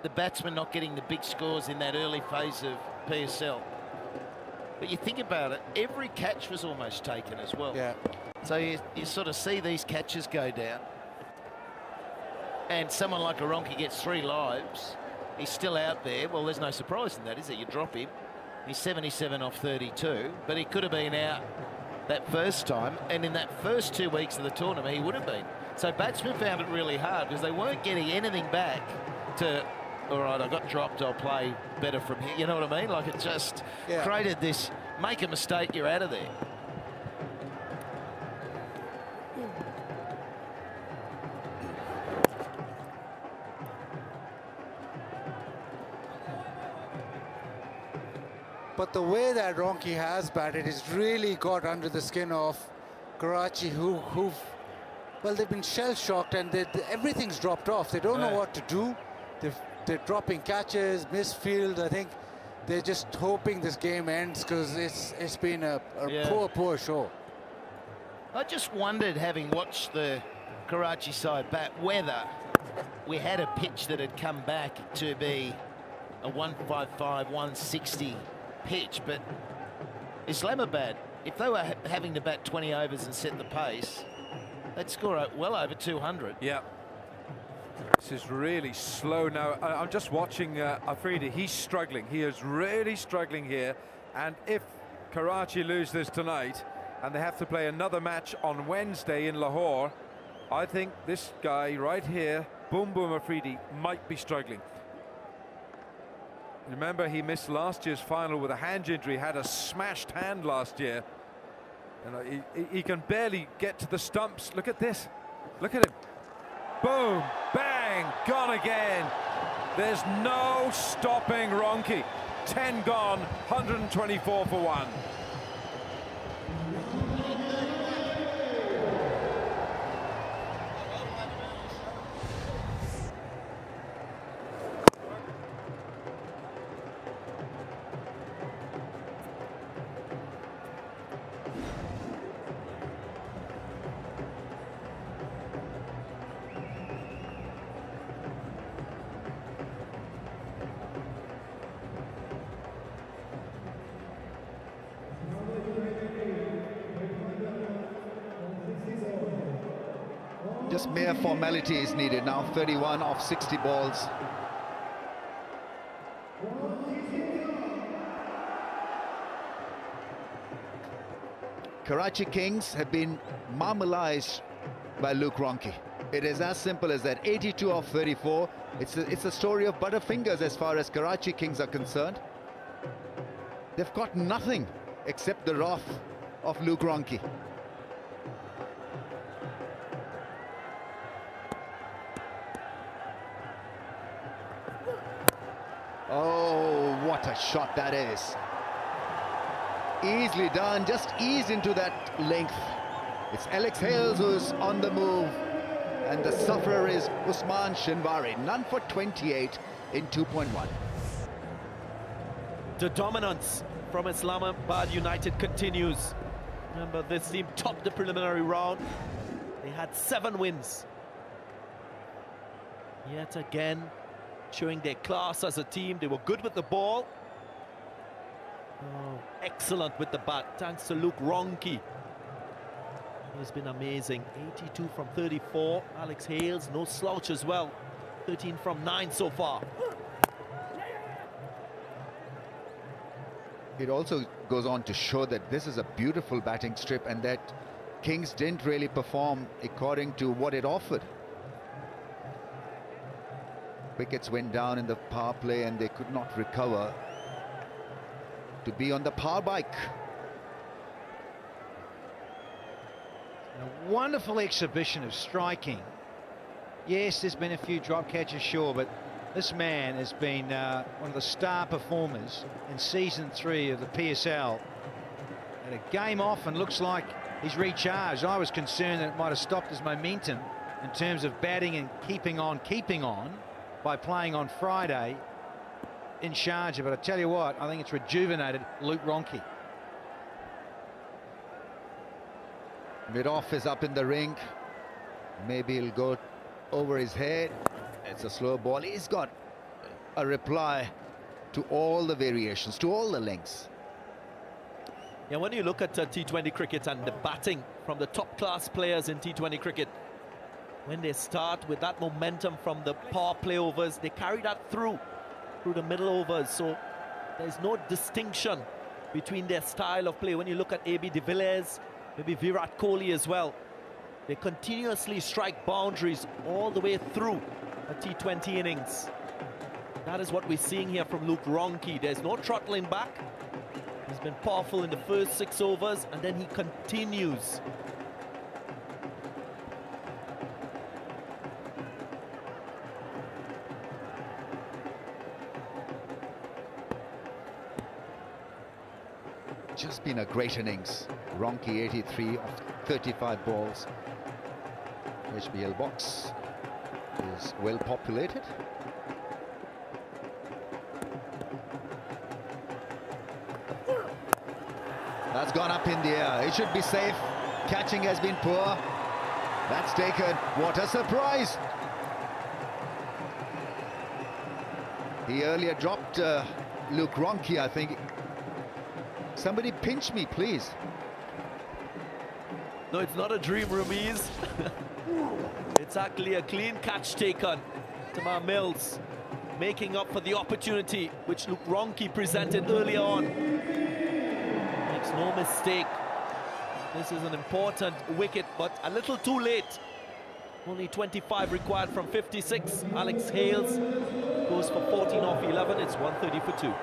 the batsman not getting the big scores in that early phase of PSL. But you think about it, every catch was almost taken as well. Yeah. So you sort of see these catches go down. And someone like Aronki gets 3 lives. He's still out there. Well, there's no surprise in that, is there? You drop him. He's 77 off 32. But he could have been out that first time. And in that first 2 weeks of the tournament, he would have been. So batsmen found it really hard because they weren't getting anything back to, all right, I got dropped, I'll play better from here. You know what I mean? Like it just created this, make a mistake, you're out of there. But the way that Ronki has batted has really got under the skin of Karachi, well, they've been shell-shocked and everything's dropped off. They don't know what to do. They're dropping catches, misfield. I think they're just hoping this game ends because it's been a poor show. I just wondered, having watched the Karachi side bat, whether we had a pitch that had come back to be a 155, 160 pitch. But Islamabad, if they were having to bat 20 overs and set the pace, they'd score well over 200. Yeah. This is really slow now. I'm just watching Afridi. He's struggling. He is really struggling here. And if Karachi lose this tonight and they have to play another match on Wednesday in Lahore, I think this guy right here, Boom Boom Afridi, might be struggling. Remember, he missed last year's final with a hand injury, had a smashed hand last year. And he can barely get to the stumps. Look at this. Look at him. Boom, bang, gone again. There's no stopping Ronki. 10 gone, 124 for 1. Just mere formality is needed now. 31 off 60 balls. Karachi Kings have been marmalized by Luke Ronki. It is as simple as that. 82 off 34. It's a story of butterfingers as far as Karachi Kings are concerned. They've got nothing except the wrath of Luke Ronki. Oh, what a shot that is. Easily done, just ease into that length. It's Alex Hales who's on the move. And the sufferer is Usman Shinwari. None for 28 in 2.1. the dominance from Islamabad United continues. Remember, this team topped the preliminary round. They had 7 wins. Yet again, showing their class as a team. They were good with the ball. Oh, excellent with the bat, thanks to Luke Ronke. He's been amazing. 82 from 34. Alex Hales, no slouch as well. 13 from 9 so far. It also goes on to show that this is a beautiful batting strip and that Kings didn't really perform according to what it offered. Wickets went down in the power play and they could not recover to be on the power bike. A wonderful exhibition of striking. Yes, there's been a few drop catches, sure, but this man has been one of the star performers in season 3 of the PSL. Had a game off and looks like he's recharged. I was concerned that it might have stopped his momentum in terms of batting and keeping on by playing on Friday in Sharjah. But I tell you what, I think it's rejuvenated Luke Ronke. Mid-off is up in the ring. Maybe he'll go over his head. It's a slow ball. He's got a reply to all the variations, to all the lengths. Yeah, when you look at T20 cricket and the batting from the top-class players in T20 cricket, when they start with that momentum from the power play overs, they carry that through the middle overs. So there's no distinction between their style of play. When you look at AB de Villiers, maybe Virat Kohli as well, they continuously strike boundaries all the way through a T20 innings. That is what we're seeing here from Luke Ronke. There's no throttling back. He's been powerful in the first 6 overs, and then he continues. Just been a great innings. Ronke 83 of 35 balls. HBL box is well populated. That's gone up in the air. It should be safe. Catching has been poor. That's taken. What a surprise! He earlier dropped Luke Ronke, I think. Somebody pinch me, please. No, it's not a dream, Rumiz. It's actually a clean catch taken. Tamar Mills making up for the opportunity which Luke Ronke presented earlier on. Makes no mistake. This is an important wicket, but a little too late. Only 25 required from 56. Alex Hales goes for 14 off 11. It's 130 for 2.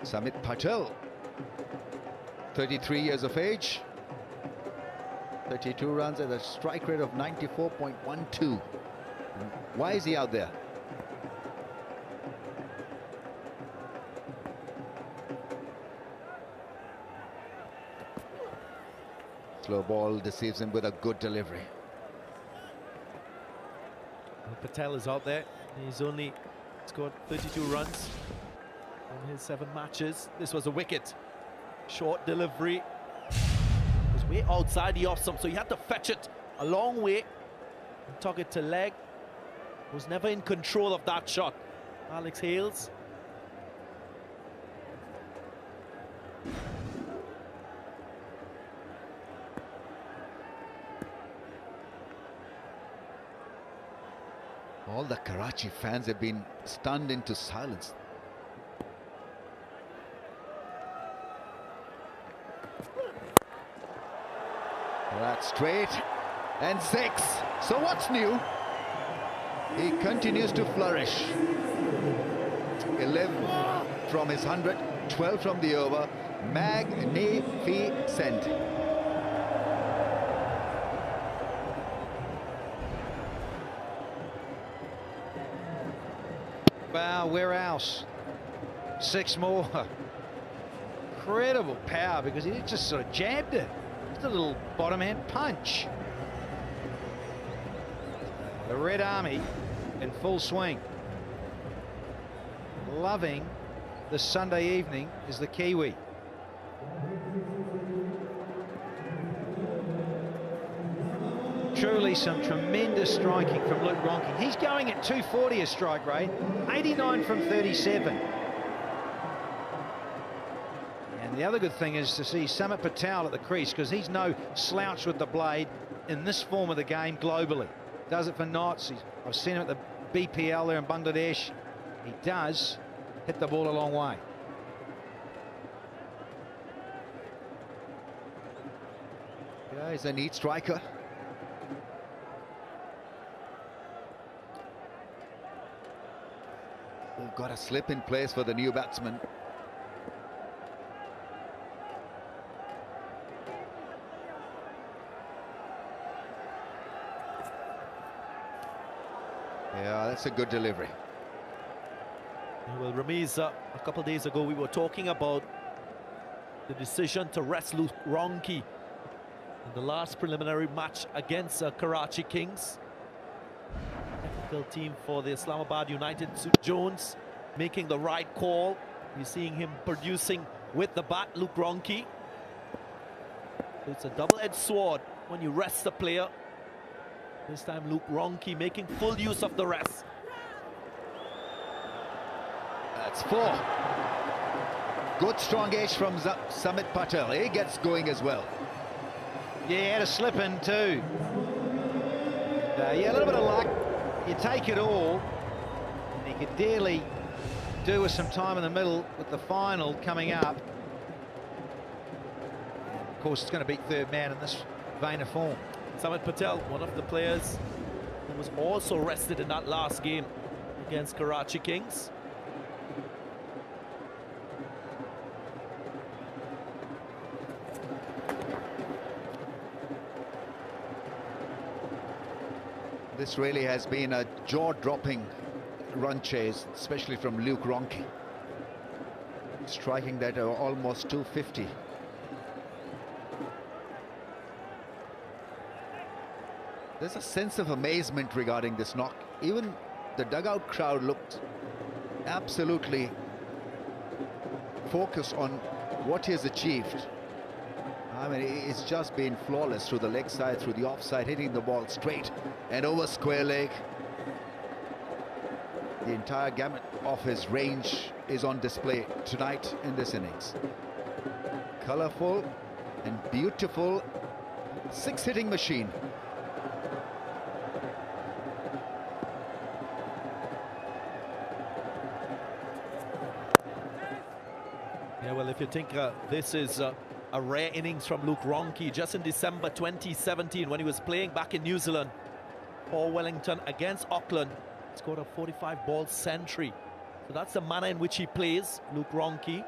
Samit Patel, 33 years of age, 32 runs at a strike rate of 94.12. Why is he out there? Slow ball deceives him with a good delivery. Patel is out there. He's only scored 32 runs in his 7 matches. This was a wicket. Short delivery. It was way outside the off stump, so he had to fetch it a long way. Tuck it to leg. Was never in control of that shot. Alex Hales. All the Karachi fans have been stunned into silence. That's straight and 6. So what's new? He continues to flourish. 11 from his 100, 12 from the over. Magnificent. Wow, where else? 6 more. Incredible power, because he just sort of jabbed it. Just a little bottom hand punch. The Red Army in full swing. Loving the Sunday evening is the Kiwi. Truly some tremendous striking from Luke Ronke. He's going at 240 a strike rate, 89 from 37. And the other good thing is to see Samit Patel at the crease, because he's no slouch with the blade in this form of the game globally. Does it for knots. I've seen him at the BPL there in Bangladesh. He does hit the ball a long way. Yeah, he's a neat striker. We've got a slip in place for the new batsman. Yeah, that's a good delivery. Well, Ramiz, a couple of days ago we were talking about the decision to rest Luke Ronke in the last preliminary match against Karachi Kings. Technical team for the Islamabad United, Jones, making the right call. You're seeing him producing with the bat, Luke Ronke. It's a double-edged sword when you rest the player. This time Luke Ronke making full use of the rest. That's 4. Good strong edge from Samit Patel. He gets going as well. Yeah, he had a slip in too. Yeah, a little bit of luck. You take it all. And he could dearly do with some time in the middle with the final coming up. And of course, it's going to beat third man in this vein of form. Samit Patel, one of the players who was also rested in that last game against Karachi Kings. This really has been a jaw-dropping run chase, especially from Luke Ronke. Striking that almost 250. There's a sense of amazement regarding this knock. Even the dugout crowd looked absolutely focused on what he has achieved. I mean, it's just been flawless through the leg side, through the offside, hitting the ball straight and over square leg. The entire gamut of his range is on display tonight in this innings. Colourful and beautiful 6-hitting machine. Yeah, well, if you think this is a rare innings from Luke Ronke, just in December 2017 when he was playing back in New Zealand for Wellington against Auckland, scored a 45-ball century. So that's the manner in which he plays, Luke Ronke.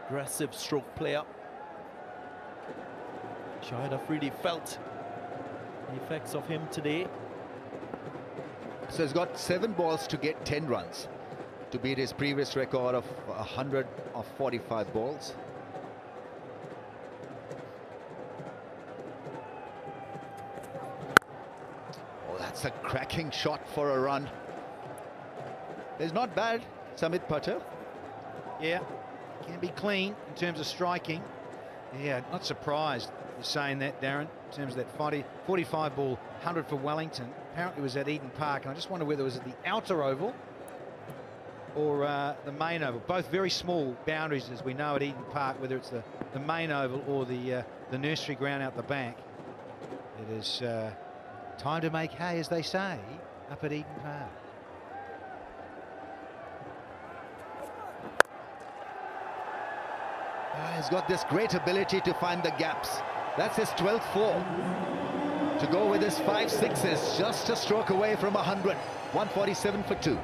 Aggressive stroke player. Shahid Afridi felt the effects of him today. So he's got 7 balls to get 10 runs to beat his previous record of 100 of 45 balls. Oh, that's a cracking shot for a run. It's not bad, Samit Patel. Yeah, can be clean in terms of striking. Yeah, not surprised you're saying that, Darren, in terms of that 45 ball, 100 for Wellington. Apparently it was at Eden Park, and I just wonder whether it was at the outer oval or the main oval. Both very small boundaries, as we know, at Eden Park, whether it's the main oval or the nursery ground out the back. It is Time to make hay, as they say, up at Eden Park. He's got this great ability to find the gaps. That's his 12th four. To go with his 5 sixes, just a stroke away from 100. 147 for 2.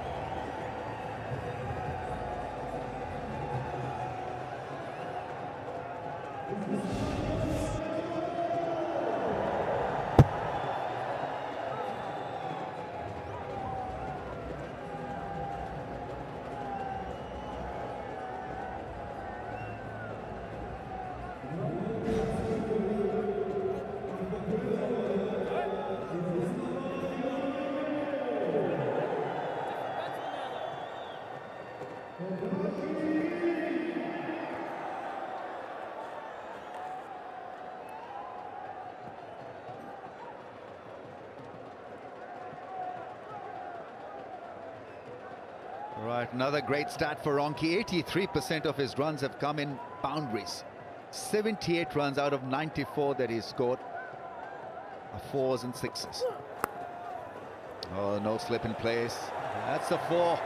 Right, another great start for Ronke. 83% of his runs have come in boundaries. 78 runs out of 94 that he scored are 4s and 6s. Oh, no slip in place. That's a 4.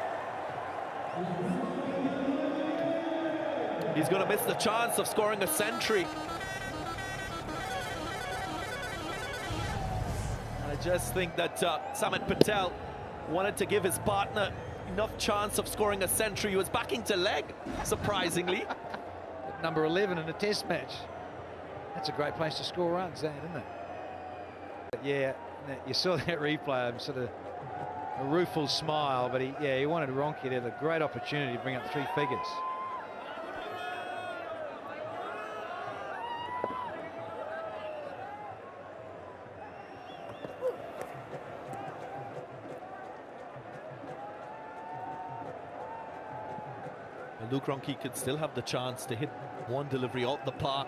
He's going to miss the chance of scoring a century. I just think that Samit Patel wanted to give his partner enough chance of scoring a century. He was backing to leg, surprisingly. Number 11 in a test match. That's a great place to score runs, isn't it? But yeah, you saw that replay, sort of a rueful smile, but he wanted Ronke to have a great opportunity to bring up 3 figures. Luke Ronke could still have the chance to hit one delivery out the park,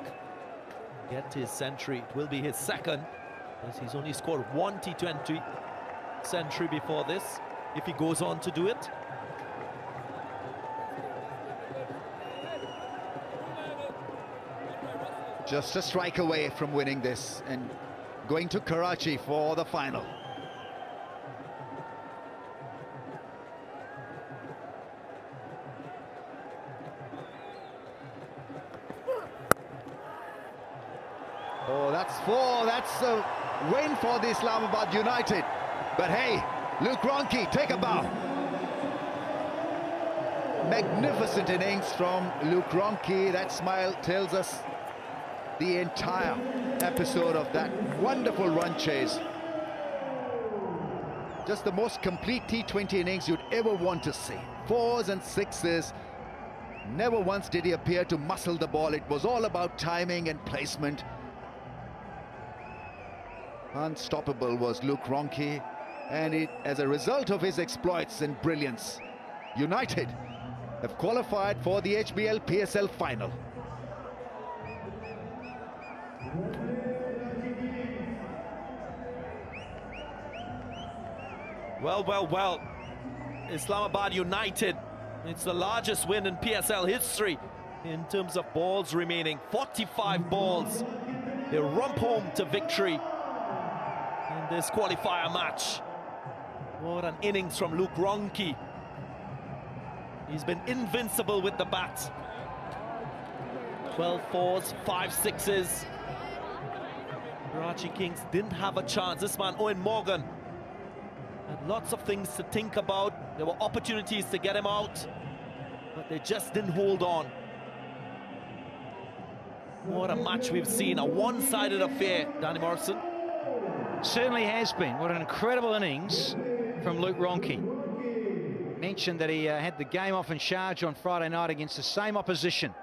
get to his century. It will be his second, as he's only scored 1 T20 century before this, if he goes on to do it. Just a strike away from winning this and going to Karachi for the final. Oh, that's 4. That's a win for the Islamabad United. But hey, Luke Ronke, take a bow. Magnificent innings from Luke Ronke. That smile tells us the entire episode of that wonderful run chase. Just the most complete T20 innings you'd ever want to see. 4s and 6s. Never once did he appear to muscle the ball. It was all about timing and placement. Unstoppable was Luke Ronke, and as a result of his exploits and brilliance, United have qualified for the HBL PSL final. Well, Islamabad United, it's the largest win in PSL history in terms of balls remaining. 45 balls. They romp home to victory in this qualifier match. What an innings from Luke Ronke. He's been invincible with the bat. 12 4s, 5 6s. Karachi Kings didn't have a chance. This man, Owen Morgan, had lots of things to think about. There were opportunities to get him out, but they just didn't hold on. What a match we've seen, a one-sided affair, Danny Morrison. Certainly has been. What an incredible innings from Luke Ronke. Mentioned that he had the game off in Sharjah on Friday night against the same opposition.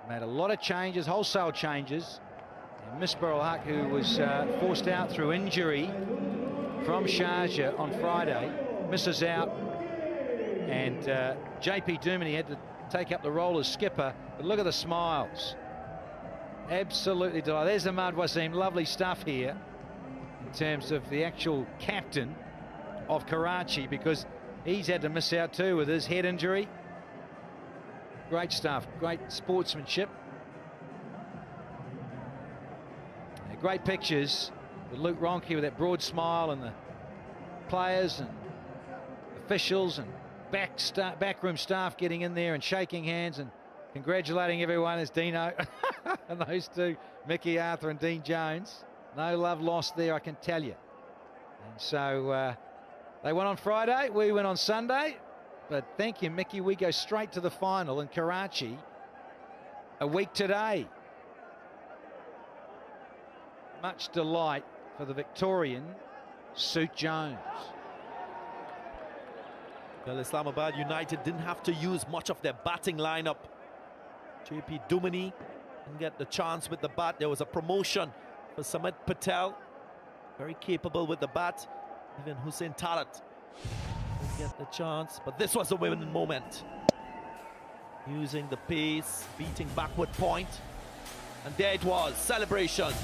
Made a lot of changes, wholesale changes. And Misbah al-Haq, who was forced out through injury from Sharjah on Friday, misses out. And JP Duminy had to take up the role as skipper. But look at the smiles. Absolutely delighted. There's Ahmad Wasim. Lovely stuff here in terms of the actual captain of Karachi, because he's had to miss out too with his head injury. Great stuff, great sportsmanship. Great pictures with Luke Ronke with that broad smile, and the players and officials and backroom staff getting in there and shaking hands and congratulating everyone as Dino and those two, Mickey Arthur and Dean Jones. No love lost there, I can tell you. And so they won on Friday, we went on Sunday. But thank you, Mickey. We go straight to the final in Karachi a week today. Much delight for the Victorian, Suit Jones. Well, Islamabad United didn't have to use much of their batting lineup. JP Dumani didn't get the chance with the bat. There was a promotion for Samit Patel. Very capable with the bat. Even Hussein Tarat didn't get the chance. But this was a winning moment. Using the pace, beating backward point. And there it was, celebrations.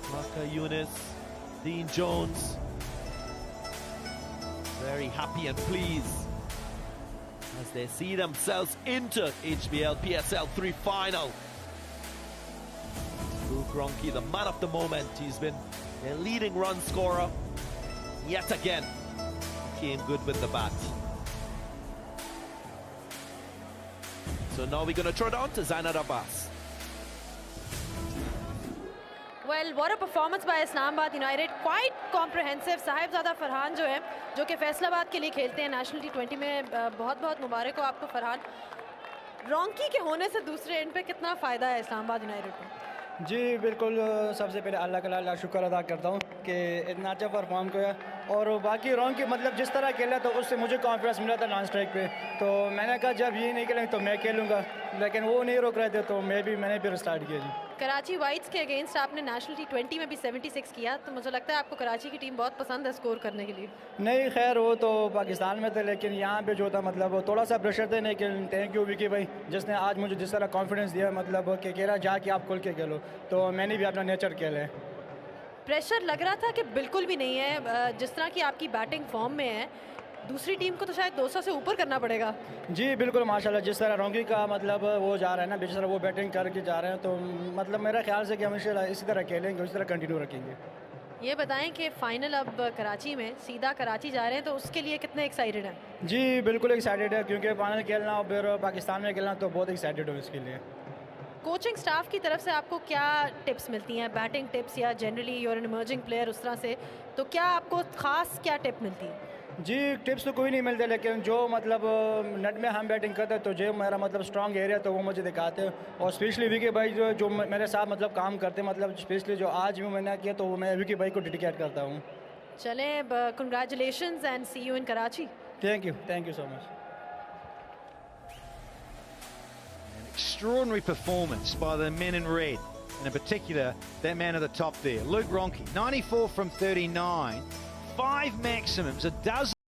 Marka Yunus, Dean Jones. Very happy and pleased as they see themselves into HBL PSL 3 final. Luke Ronke, the man of the moment. He's been their leading run scorer yet again. Came good with the bat. So now we're going to throw it on to Zainad Abbas. Well, what a performance by Islamabad United. Quite comprehensive. Sahibzada Farhan जो है, जो कि फैसलाबाद के लिए खेलते हैं national T20 में, बहुत-बहुत मुबारक हो आपको फरहान. रॉन्की के होने से दूसरे एंड पे कितना फ़ायदा है इस्लामाबाद यूनाइटेड को? जी बिल्कुल, सबसे पहले अल्लाह का शुक्र अदा करता हूँ कि इतना अच्छा परफॉर्म किया. और बाकी रॉन्की मतलब जिस तरह खेला तो उससे मुझे कॉन्फिडेंस मिला था नॉन स्ट्राइक पे. तो मैंने कहा जब ये नहीं खेलेंगे तो मैं खेलूँगा, लेकिन वो नहीं रोक रहे थे तो मैंने फिर स्टार्ट किया जी. कराची वाइट्स के अगेंस्ट आपने नेशनल T20 में भी 76 किया, तो मुझे लगता है आपको कराची की टीम बहुत पसंद है स्कोर करने के लिए. नहीं खैर, वो तो पाकिस्तान में थे, लेकिन यहाँ पे जो था मतलब थोड़ा सा प्रेशर थे. लेकिन थैंक यू विकी भाई, जिसने आज मुझे जिस तरह कॉन्फिडेंस दिया, मतलब कि कह रहा जाके आप खुल के खेलो, तो मैंने भी अपना नेचर खेला है. प्रेशर लग रहा था कि बिल्कुल भी नहीं है. जिस तरह की आपकी बैटिंग फॉर्म में है, दूसरी टीम को तो शायद 200 से ऊपर करना पड़ेगा. जी बिल्कुल, माशाल्लाह. जिस तरह रॉन्की का मतलब वो जा रहा है ना, जिस तरह वो बैटिंग करके जा रहे हैं, तो मतलब मेरा ख्याल से कि हम इसी तरह खेलेंगे, इसी तरह कंटिन्यू रखेंगे. ये बताएं कि फाइनल अब कराची में, सीधा कराची जा रहे हैं, तो उसके लिए कितने एक्साइटेड हैं? जी बिल्कुल एक्साइटेड है, क्योंकि फाइनल खेलना और फिर पाकिस्तान में खेलना, तो बहुत एक्साइटेड हूँ इसके लिए. कोचिंग स्टाफ की तरफ से आपको क्या टिप्स मिलती हैं, बैटिंग टिप्स या generally you're an emerging player उस तरह से, तो क्या आपको ख़ास क्या टिप मिलती है? जी टिप्स तो कोई नहीं मिलते, लेकिन जो मतलब नेट में हम बैटिंग करते हैं तो जो मेरा मतलब स्ट्रॉन्ग एरिया तो वो मुझे दिखाते हैं. और स्पेशली विकी भाई जो मेरे साथ मतलब काम करते हैं, मतलब स्पेशली जो आज भी मैंने किया, तो मैं विकी भाई को डेडिकेट करता हूँ. चलें, congratulations and see you in Karachi. Thank you so much. Extraordinary performance by the men in red, and in particular that man at the top there, Luke Ronke, 94 from 39, 5 maximums, a dozen